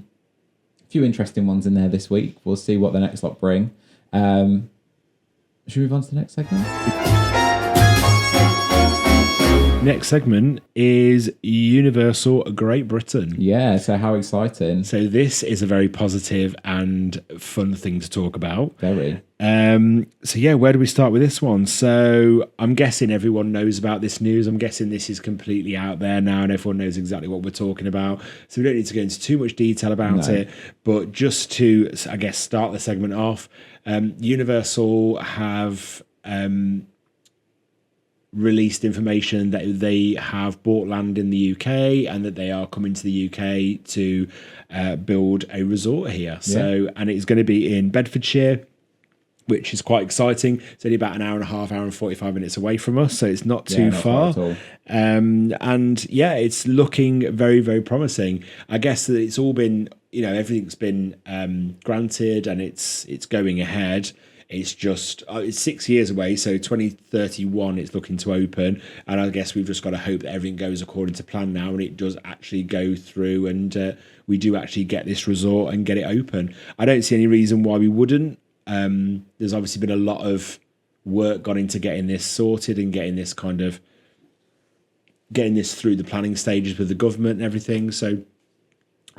Speaker 1: few interesting ones in there this week. We'll see what the next lot bring. Should we move on to the next segment?
Speaker 2: Next segment is Universal Great Britain.
Speaker 1: Yeah, so how exciting.
Speaker 2: So this is a very positive and fun thing to talk about.
Speaker 1: Very.
Speaker 2: So yeah, where do we start with this one? So I'm guessing everyone knows about this news. I'm guessing this is completely out there now and everyone knows exactly what we're talking about. So we don't need to go into too much detail about it. But just to, I guess, start the segment off, Universal have... released information that they have bought land in the UK and that they are coming to the UK to build a resort here. So, and it's going to be in Bedfordshire, which is quite exciting. It's only about an hour and a half, hour and 45 minutes away from us, so it's not too far.
Speaker 1: At all.
Speaker 2: And yeah, it's looking very, very promising. I guess that it's all been, everything's been granted and it's going ahead. It's just, it's 6 years away, so 2031 it's looking to open, and I guess we've just got to hope that everything goes according to plan now and it does actually go through and we do actually get this resort and get it open. I don't see any reason why we wouldn't. There's obviously been a lot of work gone into getting this sorted and getting this through the planning stages with the government and everything, so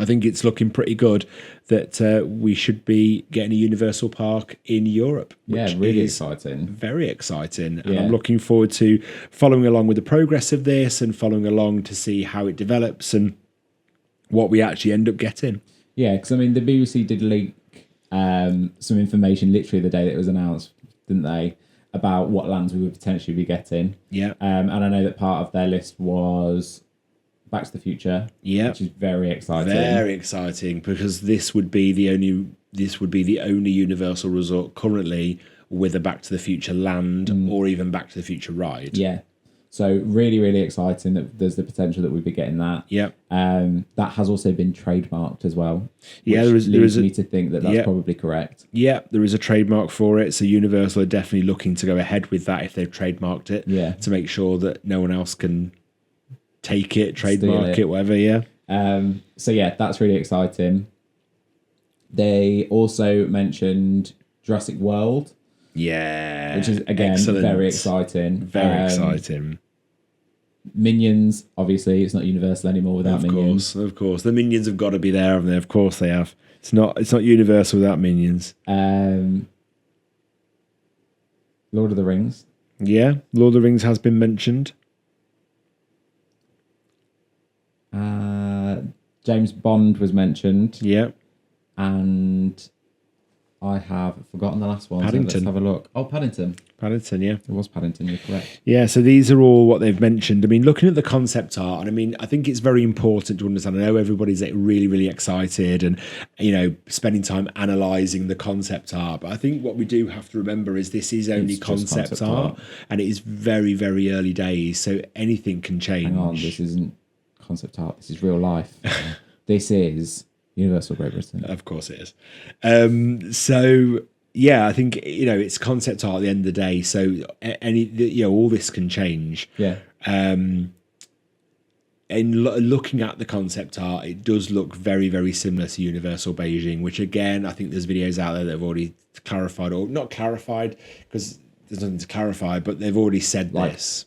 Speaker 2: I think it's looking pretty good that we should be getting a Universal Park in Europe.
Speaker 1: Which really exciting.
Speaker 2: Very exciting. And I'm looking forward to following along with the progress of this and following along to see how it develops and what we actually end up getting.
Speaker 1: Yeah, because, the BBC did leak some information literally the day that it was announced, didn't they, about what lands we would potentially be getting.
Speaker 2: Yeah.
Speaker 1: And I know that part of their list was... Back to the Future, which is very exciting.
Speaker 2: Very exciting, because this would be the only Universal resort currently with a Back to the Future land or even Back to the Future ride.
Speaker 1: Yeah, so really, really exciting that there's the potential that we'd be getting that.
Speaker 2: Yeah,
Speaker 1: that has also been trademarked as well.
Speaker 2: Yeah,
Speaker 1: there leads me to think that that's probably correct.
Speaker 2: Yeah, there is a trademark for it, so Universal are definitely looking to go ahead with that if they've trademarked it.
Speaker 1: Yeah,
Speaker 2: to make sure that no one else can take it, trademark it, whatever. Yeah.
Speaker 1: So yeah, that's really exciting. They also mentioned Jurassic World.
Speaker 2: Yeah,
Speaker 1: which is again very exciting.
Speaker 2: Very exciting.
Speaker 1: Minions, obviously, it's not Universal anymore without Minions.
Speaker 2: Of course, the Minions have got to be there, haven't they? Of course they have. It's not Universal without Minions.
Speaker 1: Lord of the Rings.
Speaker 2: Yeah, Lord of the Rings has been mentioned.
Speaker 1: James Bond was mentioned,
Speaker 2: Yeah.
Speaker 1: and I have forgotten the last one.
Speaker 2: Paddington.
Speaker 1: So let's have a look. Oh, Paddington.
Speaker 2: Paddington, yeah.
Speaker 1: It was Paddington, you're correct.
Speaker 2: Yeah, so these are all what they've mentioned. I mean, looking at the concept art, and I mean, I think it's very important to understand. I know everybody's really, really excited and, you know, spending time analysing the concept art. But I think what we do have to remember is this is only
Speaker 1: It's just
Speaker 2: concept art, and it is very, very early days. So anything can change.
Speaker 1: Hang on, this isn't concept art. This is real life. This is Universal Great Britain.
Speaker 2: Of course it is. So yeah, I think, you know, it's concept art at the end of the day. So all this can change.
Speaker 1: Yeah.
Speaker 2: And looking at the concept art, it does look very, very similar to Universal Beijing, which again, I think there's videos out there that have already clarified, or not clarified because there's nothing to clarify, but they've already said this.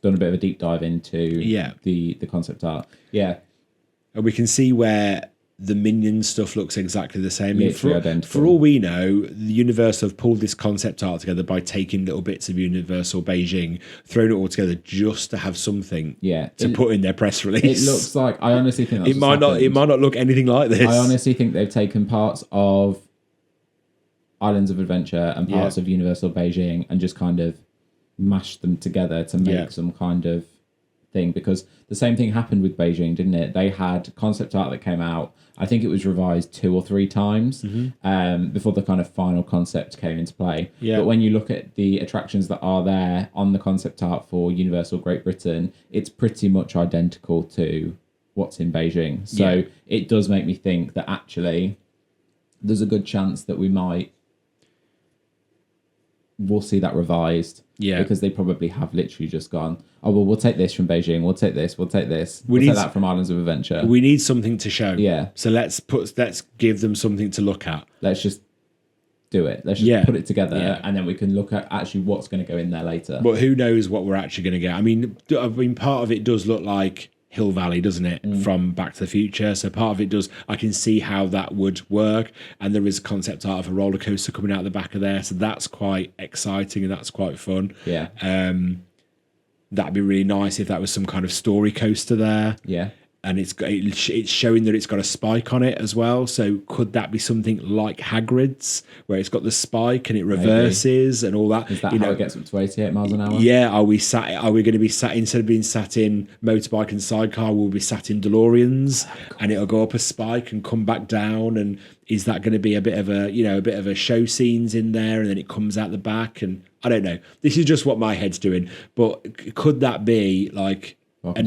Speaker 1: Done a bit of a deep dive into the concept art. Yeah.
Speaker 2: And we can see where the Minions stuff looks exactly the same.
Speaker 1: Literally identical.
Speaker 2: For all we know, the Universal have pulled this concept art together by taking little bits of Universal Beijing, thrown it all together just to have something to put in their press release.
Speaker 1: It looks like, I honestly think that's
Speaker 2: it might not look anything like this.
Speaker 1: I honestly think they've taken parts of Islands of Adventure and parts of Universal Beijing and just kind of mashed them together to make some kind of thing, because the same thing happened with Beijing, didn't it? They had concept art that came out. I think it was revised 2 or 3 times before the kind of final concept came into play. Yeah. But when you look at the attractions that are there on the concept art for Universal Great Britain, it's pretty much identical to what's in Beijing. So it does make me think that actually there's a good chance that we'll see that revised. Yeah. Because they probably have literally just gone, oh, well, we'll take this from Beijing. We'll take this. We'll take this. We'll take that from Islands of Adventure.
Speaker 2: We need something to show.
Speaker 1: Yeah.
Speaker 2: So let's give them something to look at.
Speaker 1: Let's just do it. Let's just put it together, and then we can look at actually what's going to go in there later.
Speaker 2: But who knows what we're actually going to get? I mean, part of it does look like Hill Valley, doesn't it, from Back to the Future? So part of it does. I can see how that would work, and there is concept art of a roller coaster coming out the back of there, so that's quite exciting and that's quite fun.
Speaker 1: Yeah.
Speaker 2: That'd be really nice if that was some kind of story coaster there.
Speaker 1: Yeah.
Speaker 2: And it's showing that it's got a spike on it as well. So could that be something like Hagrid's, where it's got the spike and it reverses and all that?
Speaker 1: Is that how it gets up to 88 miles an hour?
Speaker 2: Yeah. Are we going to be sat, instead of being sat in motorbike and sidecar, we'll be sat in DeLoreans, and it'll go up a spike and come back down? And is that going to be a bit of a show scenes in there, and then it comes out the back? And I don't know. This is just what my head's doing. But could that be like could that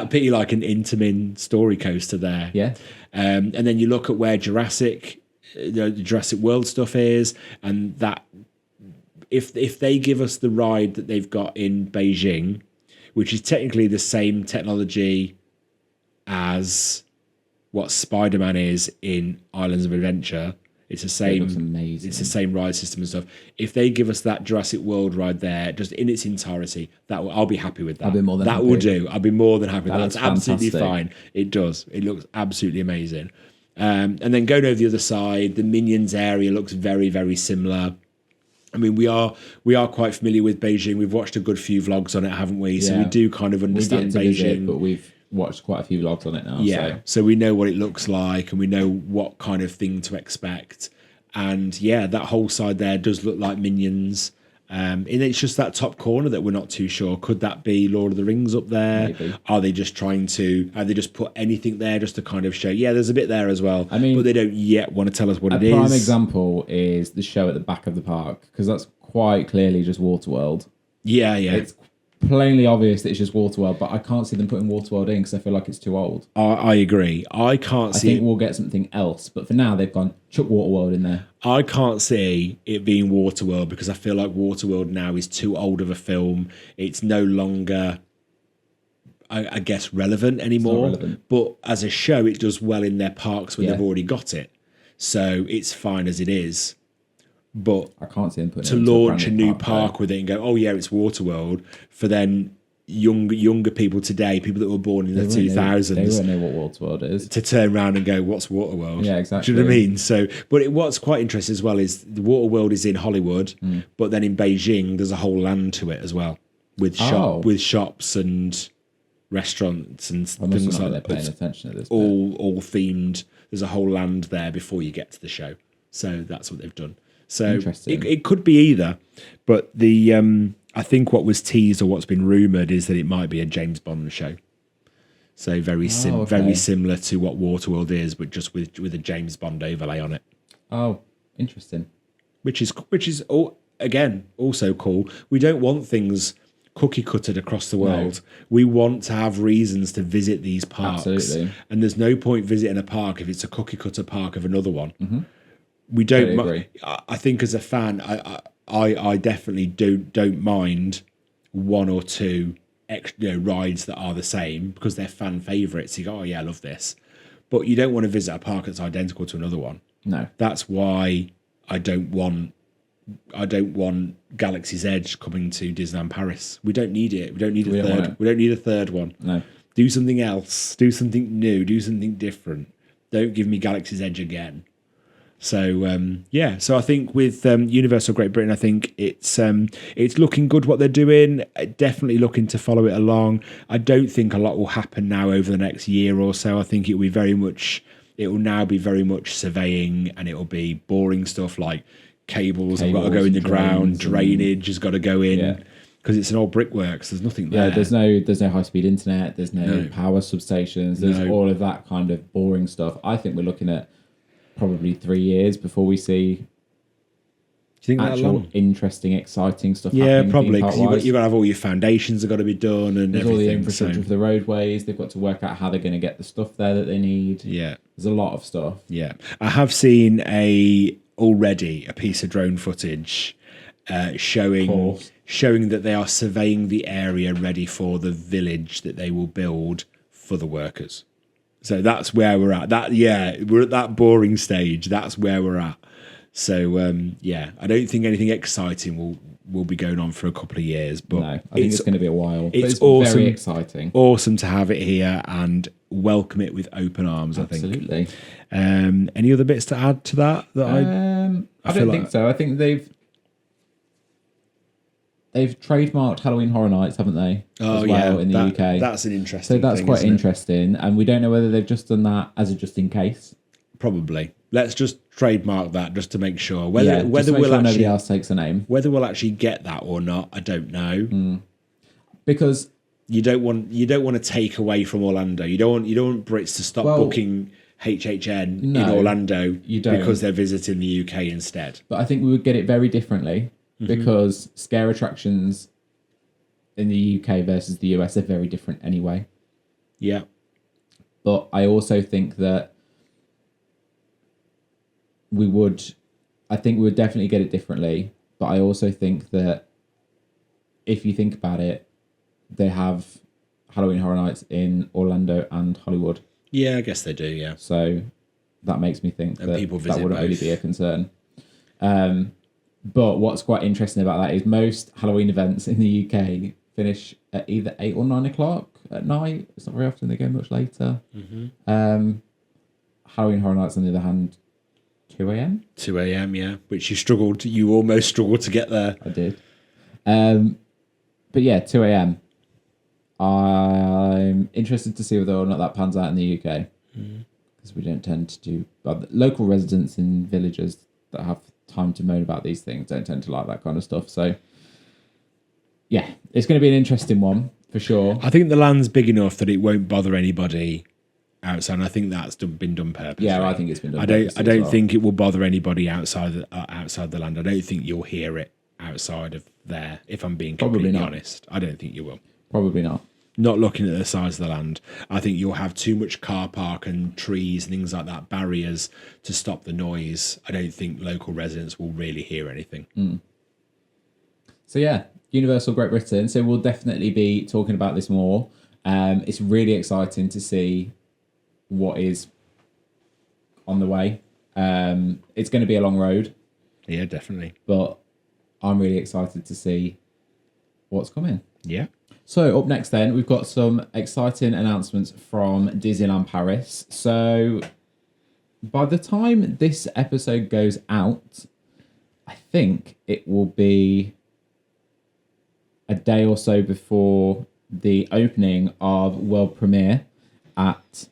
Speaker 2: be like an Intamin story coaster there?
Speaker 1: Yeah.
Speaker 2: And then you look at where the Jurassic World stuff is, and that if they give us the ride that they've got in Beijing, which is technically the same technology as what Spider-Man is in Islands of Adventure. It's the same.
Speaker 1: It looks amazing.
Speaker 2: It's the same ride system and stuff. If they give us that Jurassic World ride there, just in its entirety, I'll be happy with that.
Speaker 1: I'll be more than
Speaker 2: that
Speaker 1: happy.
Speaker 2: Will do. I'll be more than happy. That's absolutely
Speaker 1: fantastic.
Speaker 2: fine. It does. It looks absolutely amazing. And then going over the other side, the Minions area looks very, very similar. I mean, we are quite familiar with Beijing. We've watched a good few vlogs on it, haven't we? So we do kind of understand Beijing.
Speaker 1: But we've watched quite a few vlogs on it now.
Speaker 2: Yeah, so we know what it looks like, and we know what kind of thing to expect. And yeah, that whole side there does look like Minions. And it's just that top corner that we're not too sure. Could that be Lord of the Rings up there?
Speaker 1: Maybe.
Speaker 2: Are they just put anything there just to kind of show, there's a bit there as well. I mean, but they don't yet want to tell us what it is.
Speaker 1: A prime example is the show at the back of the park, because that's quite clearly just Waterworld.
Speaker 2: Yeah.
Speaker 1: It's plainly obvious that it's just Waterworld, but I can't see them putting Waterworld in because I feel like it's too old.
Speaker 2: I agree. I
Speaker 1: think we'll get something else, but for now they've gone chuck Waterworld in there.
Speaker 2: I can't see it being Waterworld because I feel like Waterworld now is too old of a film. It's no longer, I guess, relevant anymore.
Speaker 1: It's not relevant.
Speaker 2: But as a show, it does well in their parks when they've already got it. So it's fine as it is. But
Speaker 1: I can't see them putting
Speaker 2: to launch a new park with it and go, oh yeah, it's Waterworld, for then younger people today, people that were born in the 2000s,
Speaker 1: they won't know what Waterworld is,
Speaker 2: to turn around and go, what's Waterworld?
Speaker 1: Yeah, exactly.
Speaker 2: Do you know what I mean? So, but what's quite interesting as well is the Waterworld is in Hollywood, but then in Beijing there's a whole land to it as well, with shops and restaurants and
Speaker 1: I must
Speaker 2: things
Speaker 1: not
Speaker 2: like
Speaker 1: be
Speaker 2: that.
Speaker 1: paying attention at this.
Speaker 2: All themed. There's a whole land there before you get to the show. So that's what they've done. So
Speaker 1: Interesting.
Speaker 2: it could be either, but the I think what was teased or what's been rumored is that it might be a James Bond show. So very similar to what Waterworld is, but just with a James Bond overlay on it.
Speaker 1: Oh, interesting.
Speaker 2: Which is again also cool. We don't want things cookie cuttered across the world. No. We want to have reasons to visit these parks.
Speaker 1: Absolutely.
Speaker 2: And there's no point visiting a park if it's a cookie cutter park of another one.
Speaker 1: Mm-hmm.
Speaker 2: We don't.
Speaker 1: Totally agree.
Speaker 2: I think as a fan, I definitely don't mind one or two rides that are the same because they're fan favourites. You go, oh yeah, I love this, but you don't want to visit a park that's identical to another one.
Speaker 1: No,
Speaker 2: that's why I don't want Galaxy's Edge coming to Disneyland Paris. We don't need it. We don't need a third. We don't need a third one.
Speaker 1: No,
Speaker 2: do something else. Do something new. Do something different. Don't give me Galaxy's Edge again. So so I think with Universal Great Britain, I think it's looking good what they're doing. Definitely looking to follow it along. I don't think a lot will happen now over the next year or so. I think it will now be very much surveying, and it will be boring stuff like cables have got to go in the ground, drainage has got to go in. Because it's an old brickworks, there's nothing there.
Speaker 1: Yeah, there's no high speed internet, there's no power substations, there's all of that kind of boring stuff. I think we're looking at probably 3 years before we see actual interesting, exciting stuff.
Speaker 2: Yeah, probably because you've got to have all your foundations have got to be done and
Speaker 1: there's
Speaker 2: everything.
Speaker 1: All the infrastructure for the roadways. They've got to work out how they're going to get the stuff there that they need.
Speaker 2: Yeah,
Speaker 1: there's a lot of stuff.
Speaker 2: Yeah, I have seen already a piece of drone footage showing that they are surveying the area ready for the village that they will build for the workers. So that's where we're at. We're at that boring stage. That's where we're at. So I don't think anything exciting will be going on for a couple of years. But
Speaker 1: no, I think it's going to be a while.
Speaker 2: It's
Speaker 1: awesome, very exciting.
Speaker 2: Awesome to have it here and welcome it with open arms.
Speaker 1: Absolutely.
Speaker 2: I think. Any other bits to add to that?
Speaker 1: I don't think so. I think they've trademarked Halloween Horror Nights, haven't they?
Speaker 2: Oh,
Speaker 1: in the UK.
Speaker 2: That's an interesting.
Speaker 1: So that's quite interesting, and we don't know whether they've just done that as a just in case.
Speaker 2: Probably. Let's just trademark that just to make sure. Whether
Speaker 1: nobody else takes the name.
Speaker 2: Whether we'll actually get that or not, I don't know.
Speaker 1: Because
Speaker 2: you don't want to take away from Orlando. You don't want Brits to stop booking HHN in Orlando because they're visiting the UK instead.
Speaker 1: But I think we would get it very differently. Because scare attractions in the UK versus the US are very different anyway.
Speaker 2: Yeah.
Speaker 1: But I also think that we would definitely get it differently. But I also think that if you think about it, they have Halloween Horror Nights in Orlando and Hollywood.
Speaker 2: Yeah, I guess they do, yeah.
Speaker 1: So that makes me think that
Speaker 2: people visit
Speaker 1: wouldn't
Speaker 2: both.
Speaker 1: really be a concern. But what's quite interesting about that is most Halloween events in the UK finish at either 8 or 9 o'clock at night. It's not very often they go much later. Halloween Horror Nights, on the other hand, 2 a.m.
Speaker 2: 2 a.m. Yeah, which you almost struggled to get there.
Speaker 1: I did. But yeah, 2 a.m. I'm interested to see whether or not that pans out in the UK because we don't tend to do. But local residents in villages that have time to moan about these things don't tend to like that kind of stuff. So yeah, it's going to be an interesting one for sure.
Speaker 2: I think the land's big enough that it won't bother anybody outside, and I think that's been done purposely.
Speaker 1: Yeah, I think it's been done.
Speaker 2: I don't think it will bother anybody outside the land. I don't think you'll hear it outside of there. If I'm being completely honest, I don't think you will.
Speaker 1: Probably not.
Speaker 2: Not looking at the size of the land, I think you'll have too much car park and trees and things like that, barriers to stop the noise. I don't think local residents will really hear anything.
Speaker 1: So yeah, Universal Great Britain. So we'll definitely be talking about this more. It's really exciting to see what is on the way. It's going to be a long road.
Speaker 2: Yeah, definitely.
Speaker 1: But I'm really excited to see what's coming.
Speaker 2: Yeah.
Speaker 1: So up next then, we've got some exciting announcements from Disneyland Paris. So by the time this episode goes out, I think it will be a day or so before the opening of world premiere at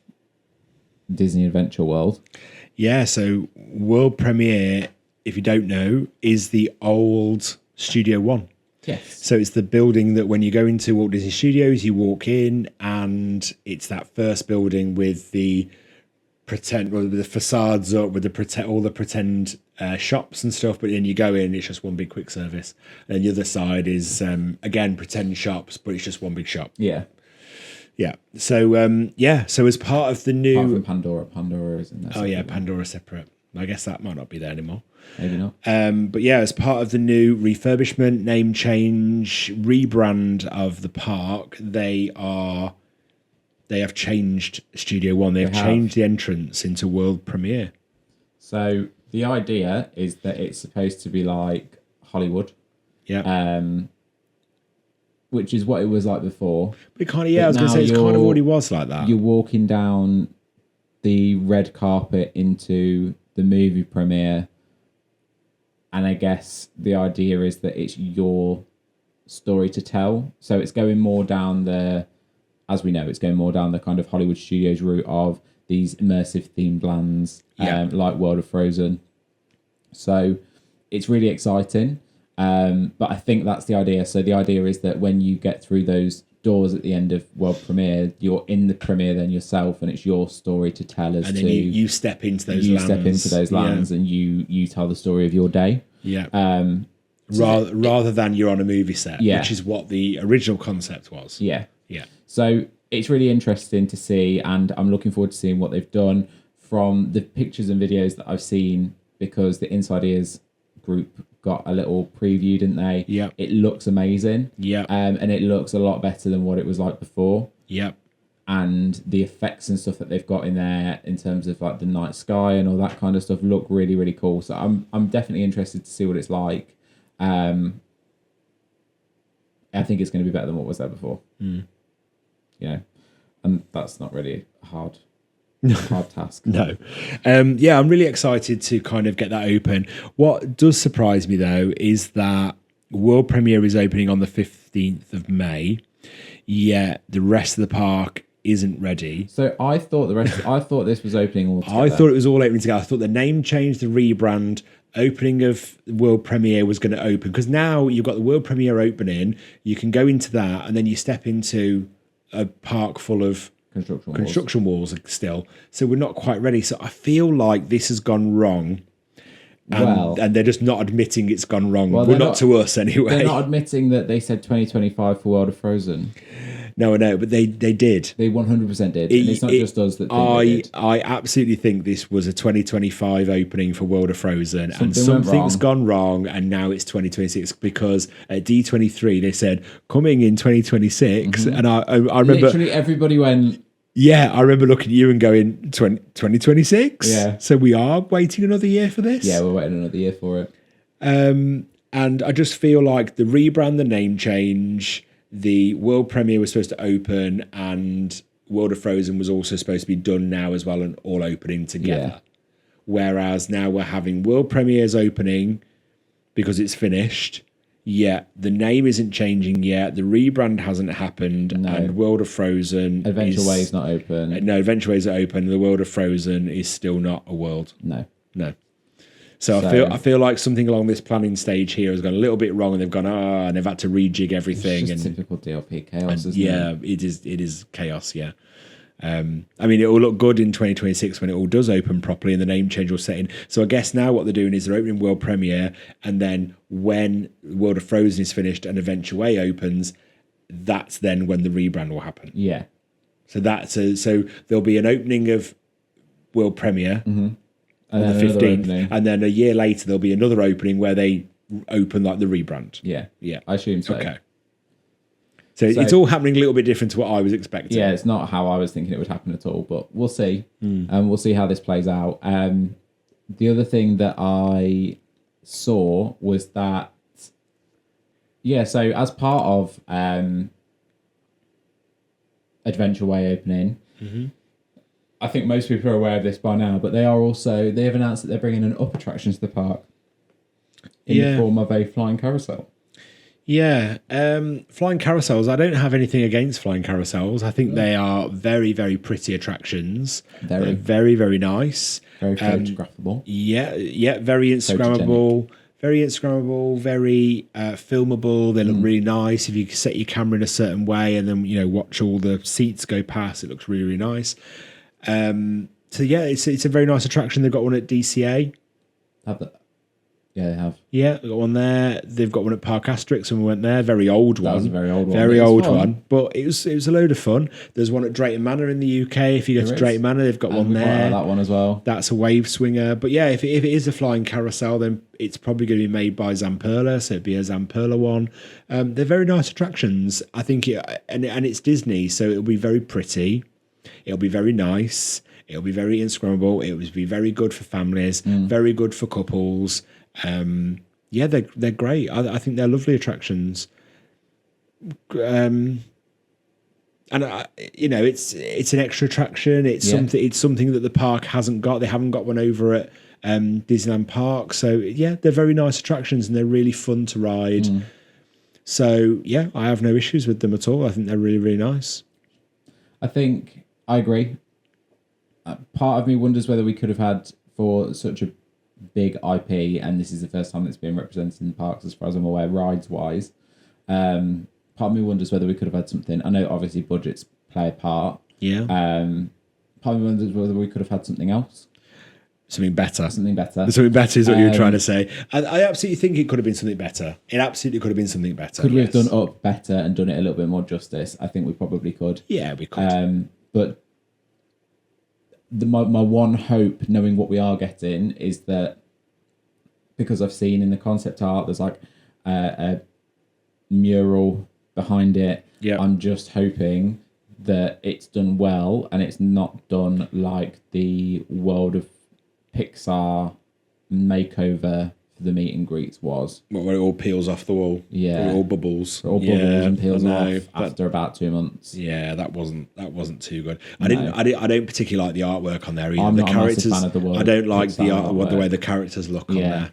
Speaker 1: Disney Adventure World.
Speaker 2: Yeah, so world premiere, if you don't know, is the old Studio One.
Speaker 1: Yes.
Speaker 2: So it's the building that when you go into Walt Disney Studios, you walk in, and it's that first building with the with the facades up, with all the pretend shops and stuff. But then you go in, it's just one big quick service, and the other side is again pretend shops, but it's just one big shop.
Speaker 1: Yeah.
Speaker 2: Yeah. So So as part of the new,
Speaker 1: Apart from Pandora is in there.
Speaker 2: oh yeah, Pandora separate. I guess that might not be there anymore.
Speaker 1: Maybe not.
Speaker 2: But yeah, as part of the new refurbishment, name change, rebrand of the park, they have changed Studio One. They have changed the entrance into world premiere.
Speaker 1: So the idea is that it's supposed to be like Hollywood.
Speaker 2: Yeah.
Speaker 1: Which is what it was like before.
Speaker 2: But it kind of, I was going to say, it kind of already was like that.
Speaker 1: You're walking down the red carpet into the movie premiere, and I guess the idea is that it's your story to tell. So it's going more down as we know, it's going more down the kind of Hollywood Studios route of these immersive themed lands, like World of Frozen. So it's really exciting. But I think that's the idea. So the idea is that when you get through those doors at the end of world premiere, you're in the premiere then yourself, and it's your story to tell. And
Speaker 2: then you step into those lands.
Speaker 1: You step into those lands, and you tell the story of your day.
Speaker 2: Yeah. Rather than you're on a movie set, which is what the original concept was.
Speaker 1: Yeah.
Speaker 2: Yeah.
Speaker 1: So it's really interesting to see, and I'm looking forward to seeing what they've done from the pictures and videos that I've seen, because the Inside Ears group got a little preview, didn't they?
Speaker 2: Yeah.
Speaker 1: It looks amazing.
Speaker 2: Yeah.
Speaker 1: And it looks a lot better than what it was like before.
Speaker 2: Yeah.
Speaker 1: And the effects and stuff that they've got in there in terms of like the night sky and all that kind of stuff look really, really cool. So I'm definitely interested to see what it's like. I think it's going to be better than what was there before. You know, and that's not really a hard task.
Speaker 2: No. I'm really excited to kind of get that open. What does surprise me though is that world premiere is opening on the 15th of May, yet the rest of the park isn't ready.
Speaker 1: So I thought this was opening all together.
Speaker 2: I thought it was all opening together. I thought the name change, the rebrand, opening of world premiere was going to open, because now you've got the world premiere opening, you can go into that, and then you step into a park full of construction walls still. So we're not quite ready. So I feel like this has gone wrong. And they're just not admitting it's gone wrong. Well, not to us anyway.
Speaker 1: They're not admitting that they said 2025 for World of Frozen.
Speaker 2: No, I know, but they did.
Speaker 1: They 100% did. And it's not just us that think they did.
Speaker 2: I absolutely think this was a 2025 opening for World of Frozen, and something's gone wrong, and now it's 2026, because at D23 they said coming in 2026, and I remember
Speaker 1: literally everybody went.
Speaker 2: Yeah, I remember looking at you and going, 2026?
Speaker 1: Yeah.
Speaker 2: So we are waiting another year for this?
Speaker 1: Yeah, we're waiting another year for it.
Speaker 2: And I just feel like the rebrand, the name change, the world premiere was supposed to open, and World of Frozen was also supposed to be done now as well, and all opening together. Yeah. Whereas now we're having world premieres opening because it's finished. Yeah, the name isn't changing yet. The rebrand hasn't happened, and World of Frozen
Speaker 1: Adventure Way is not open.
Speaker 2: No, Adventure Way is open. The World of Frozen is still not a world.
Speaker 1: No.
Speaker 2: So I feel like something along this planning stage here has gone a little bit wrong, and they've gone and they've had to rejig everything.
Speaker 1: It's just typical DLP chaos, isn't it?
Speaker 2: Yeah, it is chaos. Yeah. I mean, it will look good in 2026 when it all does open properly and the name change will set in. So I guess now what they're doing is they're opening world premiere, and then when World of Frozen is finished and Adventure Way opens, that's then when the rebrand will happen.
Speaker 1: Yeah.
Speaker 2: So so there'll be an opening of world premiere on the 15th, and then a year later there'll be another opening where they open like the rebrand.
Speaker 1: Yeah.
Speaker 2: Yeah.
Speaker 1: I assume so.
Speaker 2: Okay. So it's all happening a little bit different to what I was expecting.
Speaker 1: Yeah, it's not how I was thinking it would happen at all, but we'll see. We'll see how this plays out. The other thing that I saw was that, so as part of Adventure Way opening, I think most people are aware of this by now, but they have announced that they're bringing an up attraction to the park in the form of a flying carousel.
Speaker 2: Yeah, flying carousels. I don't have anything against flying carousels. I think they are very, very pretty attractions.
Speaker 1: Very.
Speaker 2: They're very, very nice.
Speaker 1: Very photographable.
Speaker 2: Yeah, very Instagrammable. Very Instagrammable, very filmable. They look really nice. If you set your camera in a certain way and then watch all the seats go past, it looks really, really nice. So yeah, it's a very nice attraction. They've got one at DCA.
Speaker 1: Have that? Yeah, they have.
Speaker 2: Yeah, they've got one there. They've got one at Park Asterix when we went there. Very old one.
Speaker 1: That was a very old one.
Speaker 2: Very old one. But it was a load of fun. There's one at Drayton Manor in the UK. If you go to Drayton Manor, they've got one there.
Speaker 1: That one as well.
Speaker 2: That's a wave swinger. But yeah, if it is a flying carousel, then it's probably going to be made by Zamperla, so it'd be a Zamperla one. They're very nice attractions. I think and it's Disney, so it'll be very pretty. It'll be very nice. It'll be very Instagrammable. It will be very good for families. Very good for couples. Yeah, they're great. I think they're lovely attractions. And it's an extra attraction. It's something that the park hasn't got. They haven't got one over at Disneyland Park. So yeah, they're very nice attractions and they're really fun to ride. So yeah, I have no issues with them at all. I think they're really, really nice.
Speaker 1: I agree. Part of me wonders whether we could have had, for such a big IP, and this is the first time it's been represented in the parks as far as I'm aware, rides wise. Part of me wonders whether we could have had something. I know obviously budgets play a part.
Speaker 2: Yeah.
Speaker 1: Part of me wonders whether we could have had something else.
Speaker 2: Something better.
Speaker 1: Something better
Speaker 2: is what you were trying to say. I absolutely think it could have been something better. It absolutely could have been something better.
Speaker 1: Could we have done up better and done it a little bit more justice? I think we probably could.
Speaker 2: Yeah, we could.
Speaker 1: But my one hope, knowing what we are getting, is that because I've seen in the concept art there's like a mural behind it.
Speaker 2: Yeah.
Speaker 1: I'm just hoping that it's done well and it's not done like the World of Pixar makeover for the meet and greets was.
Speaker 2: Where it all peels off the wall.
Speaker 1: Yeah.
Speaker 2: It all bubbles.
Speaker 1: It all bubbles and peels off after about 2 months.
Speaker 2: Yeah, that wasn't too good. I don't particularly like the artwork on there either.
Speaker 1: I'm
Speaker 2: the
Speaker 1: not
Speaker 2: characters,
Speaker 1: a massive fan of the World
Speaker 2: I don't like
Speaker 1: Pixar
Speaker 2: the way the characters look on there.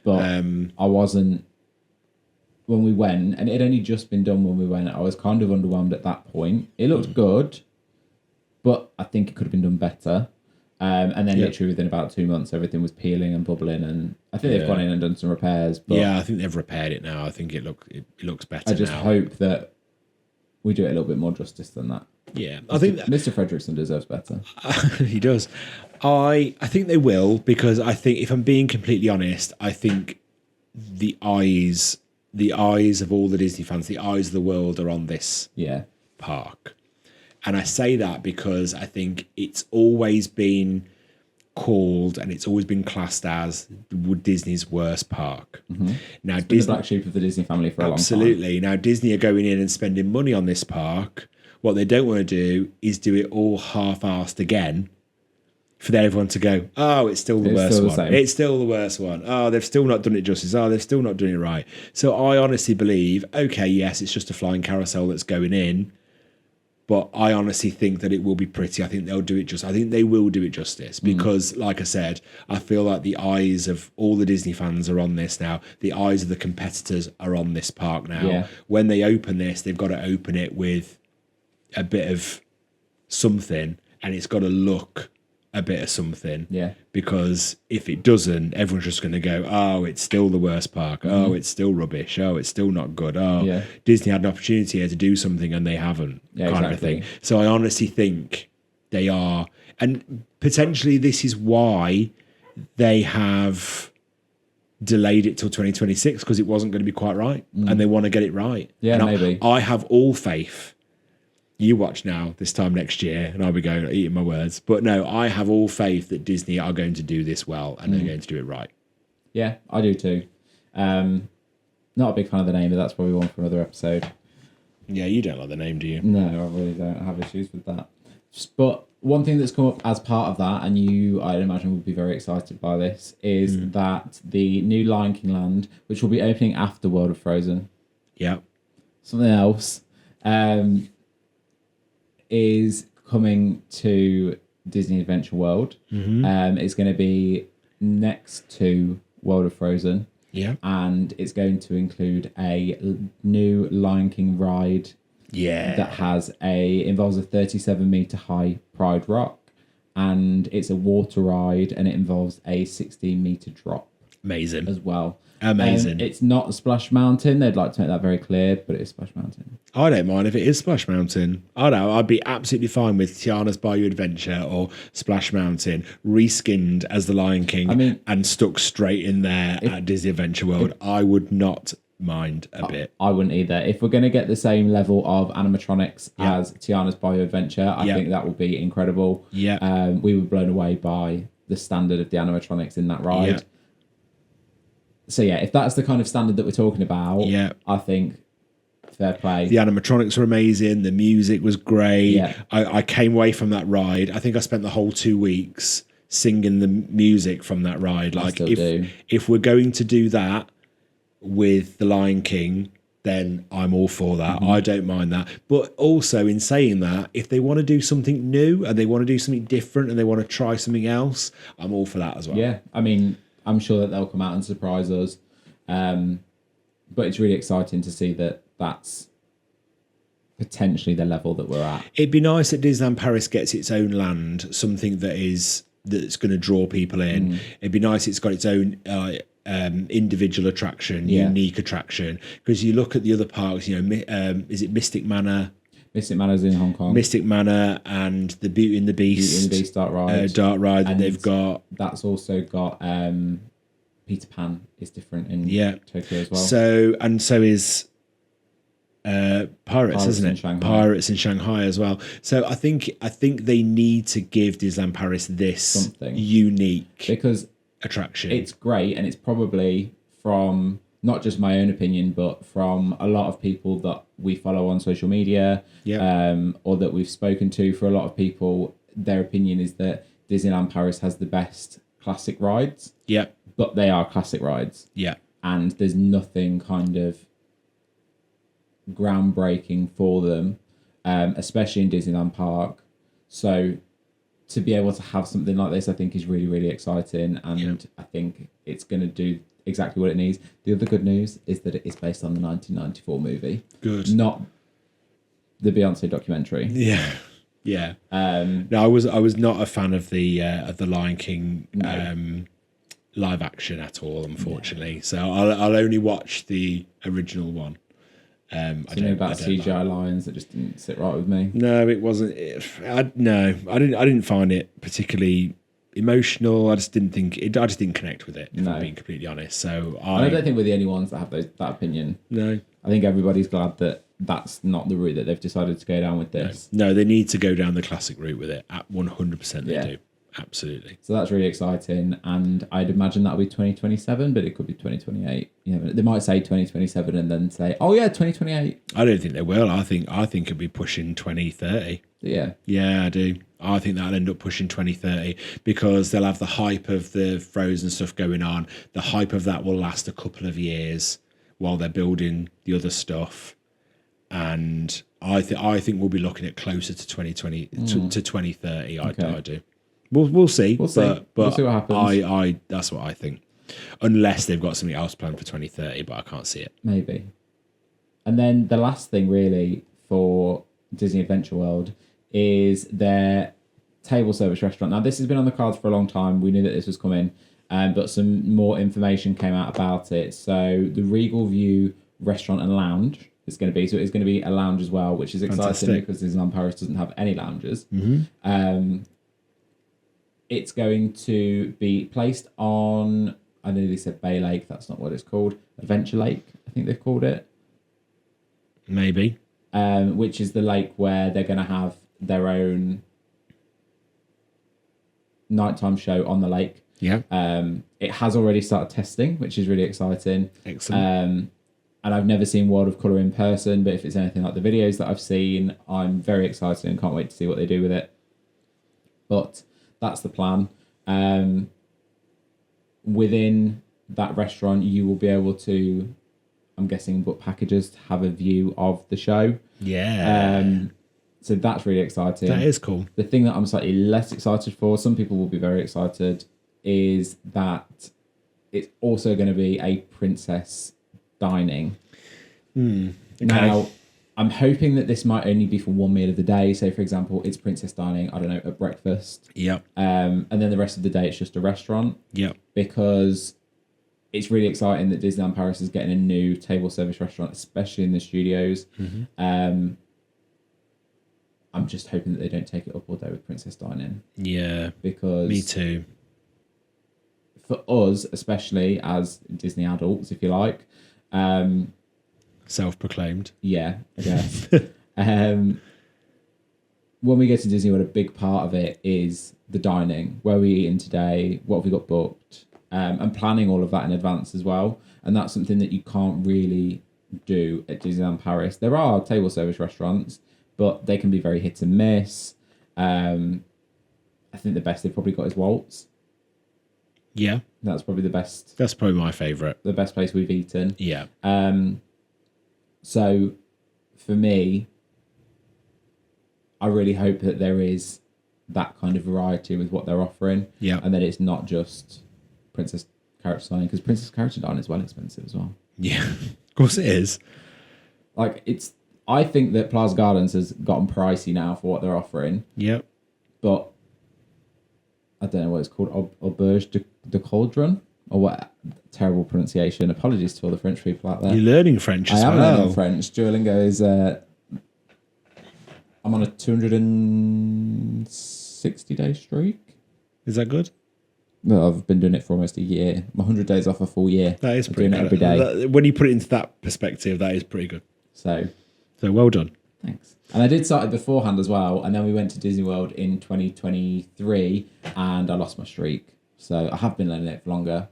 Speaker 1: But I wasn't, when we went, and it had only just been done when we went, I was kind of underwhelmed at that point. It looked good, but I think it could have been done better. And then literally within about 2 months, everything was peeling and bubbling, and I think they've gone in and done some repairs. But
Speaker 2: yeah, I think they've repaired it now. I think it looks better now.
Speaker 1: I just hope that we do it a little bit more justice than that.
Speaker 2: Yeah, I think
Speaker 1: Mr. Fredrickson deserves better.
Speaker 2: He does. I think they will, because I think, if I'm being completely honest, I think the eyes of all the Disney fans, the eyes of the world are on this park. And I say that because I think it's always been called and it's always been classed as Disney's worst park. Now,
Speaker 1: it's been the black sheep of the Disney family for a long time.
Speaker 2: Absolutely. Now, Disney are going in and spending money on this park. What they don't want to do is do it all half-assed again for everyone to go, oh, it's still the worst one. It's still the worst one. Oh, they've still not done it justice. Oh, they've still not done it right. So I honestly believe, okay, yes, it's just a flying carousel that's going in, but I honestly think that it will be pretty. I think they'll do it I think they will do it justice, because, like I said, I feel like the eyes of all the Disney fans are on this now. The eyes of the competitors are on this park now.
Speaker 1: Yeah.
Speaker 2: When they open this, they've got to open it with a bit of something, and it's got to look a bit of something.
Speaker 1: Yeah.
Speaker 2: Because if it doesn't, everyone's just going to go, oh, it's still the worst park. Oh, it's still rubbish. Oh, it's still not good. Oh, Disney had an opportunity here to do something and they haven't, kind of a thing. So I honestly think they are. And potentially this is why they have delayed it till 2026, because it wasn't going to be quite right. And they want to get it right.
Speaker 1: Yeah,
Speaker 2: and
Speaker 1: maybe.
Speaker 2: I have all faith. You watch now this time next year, and I'll be going eating my words. But no, I have all faith that Disney are going to do this well, and they're going to do it right.
Speaker 1: Yeah, I do too. Not a big fan of the name, but that's probably one for another episode.
Speaker 2: Yeah, you don't like the name, do you?
Speaker 1: No, I really don't. I have issues with that. But one thing that's come up as part of that, and you, I'd imagine, would be very excited by this, is that the new Lion King land, which will be opening after World of Frozen.
Speaker 2: Yeah.
Speaker 1: Something else. Is coming to Disney Adventure World. It's going to be next to World of Frozen.
Speaker 2: Yeah.
Speaker 1: And it's going to include a new Lion King ride
Speaker 2: Yeah.
Speaker 1: that involves a 37-meter high Pride Rock, and it's a water ride, and it involves a 16-meter drop
Speaker 2: Amazing.
Speaker 1: as well.
Speaker 2: Amazing.
Speaker 1: It's not Splash Mountain. They'd like to make that very clear, but it is Splash Mountain.
Speaker 2: I don't mind if it is Splash Mountain. I know I'd be absolutely fine with Tiana's Bayou Adventure or Splash Mountain reskinned as the Lion King and stuck straight in there at Disney Adventure World. I would not mind a bit.
Speaker 1: I wouldn't either. If we're going to get the same level of animatronics as Tiana's Bayou Adventure, I think that will be incredible.
Speaker 2: Yeah.
Speaker 1: We were blown away by the standard of the animatronics in that ride.
Speaker 2: Yeah.
Speaker 1: So yeah, if that's the kind of standard that we're talking about, I think fair play.
Speaker 2: The animatronics were amazing. The music was great.
Speaker 1: Yeah.
Speaker 2: I came away from that ride. I think I spent the whole 2 weeks singing the music from that ride. Like if we're going to do that with the Lion King, then I'm all for that. I don't mind that. But also in saying that, if they want to do something new and they want to do something different and they want to try something else, I'm all for that as well.
Speaker 1: Yeah, I mean, I'm sure that they'll come out and surprise us. But it's really exciting to see that that's potentially the level that we're at.
Speaker 2: It'd be nice that Disneyland Paris gets its own land, something that's going to draw people in. It'd be nice it's got its own individual attraction, unique attraction. Because you look at the other parks, is it Mystic Manor?
Speaker 1: Mystic Manor's in Hong Kong.
Speaker 2: Mystic Manor and the Beauty and the Beast.
Speaker 1: Beauty and the Beast
Speaker 2: dark ride that they've got.
Speaker 1: That's also got Peter Pan is different in Tokyo as well.
Speaker 2: So is Pirates, isn't it? Pirates in Shanghai as well. So I think they need to give Disneyland Paris this something unique
Speaker 1: because
Speaker 2: attraction.
Speaker 1: It's great, and it's probably from not just my own opinion, but from a lot of people that we follow on social media, or that we've spoken to. For a lot of people, their opinion is that Disneyland Paris has the best classic rides.
Speaker 2: Yeah.
Speaker 1: But they are classic rides.
Speaker 2: Yeah.
Speaker 1: And there's nothing kind of groundbreaking for them, especially in Disneyland Park. So to be able to have something like this, I think is really, really exciting. And I think it's going to do exactly what it needs. The other good news is that it is based on the 1994 movie.
Speaker 2: Good.
Speaker 1: Not the Beyonce documentary.
Speaker 2: Yeah. Yeah. No, I was not a fan of the Lion King live action at all, unfortunately. Yeah. So I'll only watch the original one.
Speaker 1: I about CGI lions that just didn't sit right with me.
Speaker 2: No, it wasn't. I didn't find it particularly emotional. I just didn't connect with it. If I'm being completely honest. So
Speaker 1: I don't think we're the only ones that have that opinion.
Speaker 2: No,
Speaker 1: I think everybody's glad that that's not the route that they've decided to go down with this.
Speaker 2: No, they need to go down the classic route with it. At 100%, they do. Absolutely.
Speaker 1: So that's really exciting, and I'd imagine that'll be 2027, but it could be 2028. They might say 2027 and then say, "Oh yeah, 2028."
Speaker 2: I don't think they will. I think it'll be pushing 2030.
Speaker 1: Yeah.
Speaker 2: Yeah, I do. I think that'll end up pushing 2030 because they'll have the hype of the Frozen stuff going on. The hype of that will last a couple of years while they're building the other stuff, and I think we'll be looking at closer to 2020 to 2030. I do. We'll see. We'll see. But
Speaker 1: we'll see what happens.
Speaker 2: I that's what I think. Unless they've got something else planned for 2030, but I can't see it.
Speaker 1: Maybe. And then the last thing really for Disney Adventure World is their table service restaurant. Now this has been on the cards for a long time. We knew that this was coming, but some more information came out about it. So the Regal View Restaurant and Lounge is going to be. So it's going to be a lounge as well, which is exciting because Disneyland Paris doesn't have any lounges.
Speaker 2: Mm-hmm.
Speaker 1: It's going to be placed on, I know they said Bay Lake, that's not what it's called, Adventure Lake, I think they've called it.
Speaker 2: Maybe.
Speaker 1: Which is the lake where they're going to have their own nighttime show on the lake.
Speaker 2: Yeah.
Speaker 1: It has already started testing, which is really exciting.
Speaker 2: Excellent.
Speaker 1: And I've never seen World of Colour in person, but if it's anything like the videos that I've seen, I'm very excited and can't wait to see what they do with it. But that's the plan. Within that restaurant, you will be able to, I'm guessing, book packages to have a view of the show.
Speaker 2: Yeah.
Speaker 1: So that's really exciting.
Speaker 2: That is cool.
Speaker 1: The thing that I'm slightly less excited for, some people will be very excited, is that it's also going to be a princess dining.
Speaker 2: Okay.
Speaker 1: Now, I'm hoping that this might only be for one meal of the day. So, for example, it's princess dining, I don't know, at breakfast.
Speaker 2: Yep.
Speaker 1: And then the rest of the day, it's just a restaurant.
Speaker 2: Yep.
Speaker 1: Because it's really exciting that Disneyland Paris is getting a new table service restaurant, especially in the studios. I'm just hoping that they don't take it up all day with princess dining.
Speaker 2: Yeah.
Speaker 1: Because
Speaker 2: Me too.
Speaker 1: For us, especially as Disney adults, if you like,
Speaker 2: Self-proclaimed.
Speaker 1: yeah, I guess. When we go to Disney World, a big part of it is the dining, where we eating today, what have we got booked, and planning all of that in advance as well. And that's something that you can't really do at Disneyland Paris. There are table service restaurants, but they can be very hit and miss. I think the best they've probably got is Waltz.
Speaker 2: Yeah.
Speaker 1: That's probably the best.
Speaker 2: That's probably my favourite.
Speaker 1: The best place we've eaten.
Speaker 2: Yeah.
Speaker 1: So for me, I really hope that there is that kind of variety with what they're offering.
Speaker 2: Yeah.
Speaker 1: And that it's not just Princess Character Dining, because Princess Character Dining is well expensive as well.
Speaker 2: Yeah. Of course it is.
Speaker 1: Like, I think that Plaza Gardens has gotten pricey now for what they're offering.
Speaker 2: Yep.
Speaker 1: But I don't know what it's called, Auberge de Cauldron, or what? Terrible pronunciation. Apologies to all the French people out there.
Speaker 2: You're learning French as well.
Speaker 1: I am learning French. Duolingo is... I'm on a 260-day streak.
Speaker 2: Is that good?
Speaker 1: No, I've been doing it for almost a year. My 100 days off a full year.
Speaker 2: That is
Speaker 1: I'm
Speaker 2: pretty
Speaker 1: doing
Speaker 2: good.
Speaker 1: it every day.
Speaker 2: When you put it into that perspective, that is pretty good.
Speaker 1: So
Speaker 2: well done.
Speaker 1: thanks. And I did start it beforehand as well, and then we went to Disney World in 2023, and I lost my streak. So I have been learning it for longer.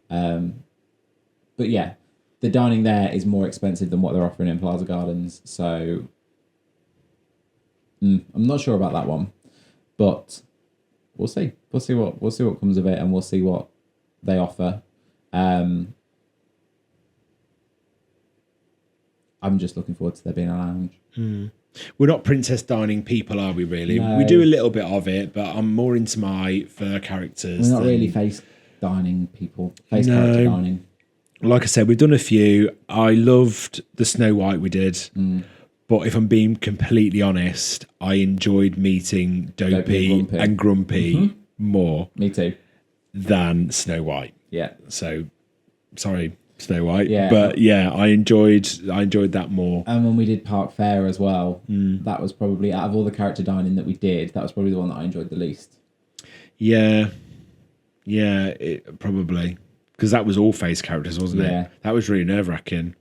Speaker 1: But yeah, the dining there is more expensive than what they're offering in Plaza Gardens. So I'm not sure about that one, but we'll see. We'll see what comes of it, and we'll see what they offer. I'm just looking forward to there being a lounge.
Speaker 2: We're not princess dining people, are we, really?
Speaker 1: No.
Speaker 2: We do a little bit of it, but I'm more into my fur characters.
Speaker 1: We're not really face dining people. Face character dining.
Speaker 2: Like I said, we've done a few. I loved the Snow White we did. But if I'm being completely honest, I enjoyed meeting Dopey and Grumpy more.
Speaker 1: Me too.
Speaker 2: Than Snow White.
Speaker 1: Yeah.
Speaker 2: So, sorry, Snow White.
Speaker 1: Yeah.
Speaker 2: But yeah, I enjoyed that more.
Speaker 1: And when we did Park Fair as well, that was probably, out of all the character dining that we did, that was probably the one that I enjoyed the least.
Speaker 2: Yeah. Yeah, probably. Because that was all face characters, wasn't it? That was really nerve-wracking.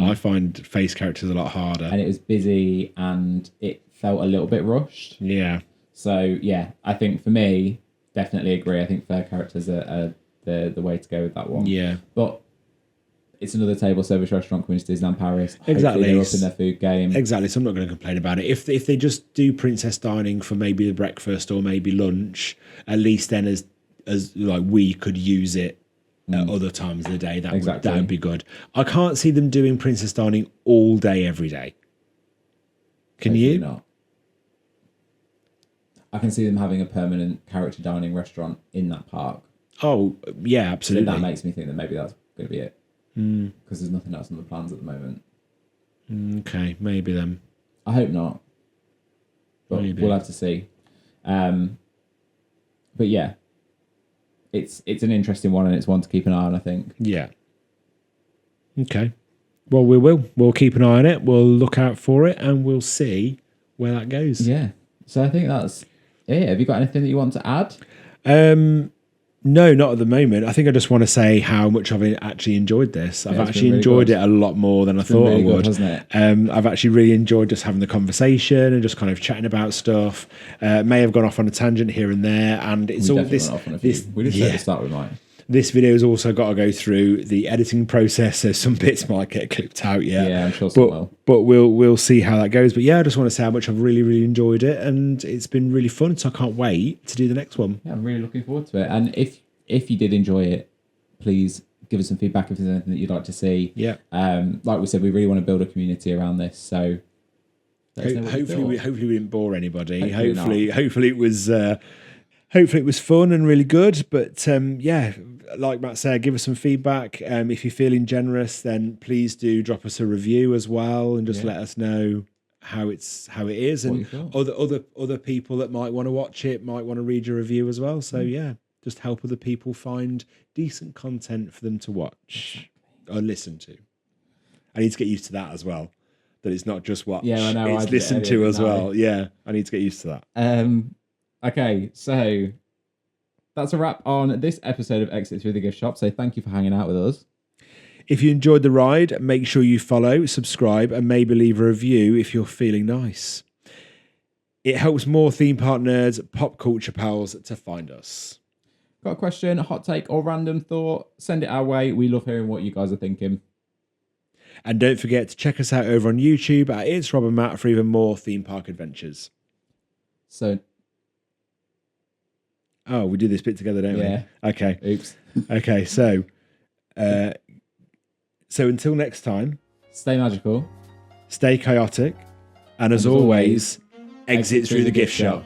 Speaker 2: I find face characters a lot harder.
Speaker 1: And it was busy and it felt a little bit rushed.
Speaker 2: Yeah.
Speaker 1: So, yeah, I think for me, definitely agree. I think fair characters are the way to go with that one.
Speaker 2: Yeah.
Speaker 1: But it's another table service restaurant coming to Disneyland Paris.
Speaker 2: Exactly.
Speaker 1: Hopefully they're up in their food game.
Speaker 2: Exactly. So I'm not going to complain about it. If they just do princess dining for maybe the breakfast or maybe lunch, at least then as like we could use it at other times of the day, that would be good. I can't see them doing princess dining all day, every day. Can
Speaker 1: Hopefully
Speaker 2: you?
Speaker 1: Not. I can see them having a permanent character dining restaurant in that park.
Speaker 2: Oh, yeah, absolutely.
Speaker 1: So that makes me think that maybe that's going to be it. Because there's nothing else on the plans at the moment.
Speaker 2: Okay, maybe then.
Speaker 1: I hope not. But
Speaker 2: Maybe.
Speaker 1: We'll have to see. But yeah, it's an interesting one, and it's one to keep an eye on, I think.
Speaker 2: Yeah. Okay. Well, we'll keep an eye on it. We'll look out for it, and we'll see where that goes.
Speaker 1: Yeah. So I think that's it. Have you got anything that you want to add?
Speaker 2: No, not at the moment. I think I just want to say how much I've actually enjoyed this. I've actually
Speaker 1: really
Speaker 2: enjoyed
Speaker 1: good.
Speaker 2: it a lot more than I thought
Speaker 1: really
Speaker 2: I would.
Speaker 1: good, hasn't it?
Speaker 2: I've actually really enjoyed just having the conversation and just kind of chatting about stuff. May have gone off on a tangent here and there, and it's all this.
Speaker 1: We did say at the start we might.
Speaker 2: This video's also got to go through the editing process, so some bits might get clipped out yet.
Speaker 1: Yeah, I'm sure some will.
Speaker 2: But we'll see how that goes. But yeah, I just want to say how much I've really, really enjoyed it, and it's been really fun. So I can't wait to do the next one.
Speaker 1: Yeah, I'm really looking forward to it. And if you did enjoy it, please give us some feedback if there's anything that you'd like to see.
Speaker 2: Yeah.
Speaker 1: Like we said, we really want to build a community around this. So
Speaker 2: hopefully we didn't bore anybody.
Speaker 1: Hopefully
Speaker 2: it was hopefully it was fun and really good. But yeah, like Matt said, give us some feedback. If you're feeling generous, then please do drop us a review as well, and just let us know how it is, and other people that might want to watch it might want to read your review as well. So yeah, just help other people find decent content for them to watch or listen to. I need to get used to that as well. That it's not just watch.
Speaker 1: Yeah, I know.
Speaker 2: It's listen to as well. Yeah, I need to get used to that.
Speaker 1: Okay, so that's a wrap on this episode of Exit Through the Gift Shop. So thank you for hanging out with us.
Speaker 2: If you enjoyed the ride, make sure you follow, subscribe, and maybe leave a review if you're feeling nice. It helps more theme park nerds, pop culture pals to find us.
Speaker 1: Got a question, a hot take, or random thought? Send it our way. We love hearing what you guys are thinking.
Speaker 2: And don't forget to check us out over on YouTube at It's Rob and Matt for even more theme park adventures.
Speaker 1: So...
Speaker 2: Oh, we do this bit together, don't we? Okay.
Speaker 1: Oops.
Speaker 2: Okay, so until next time,
Speaker 1: stay magical,
Speaker 2: stay chaotic, and as always, exit through the gift shop.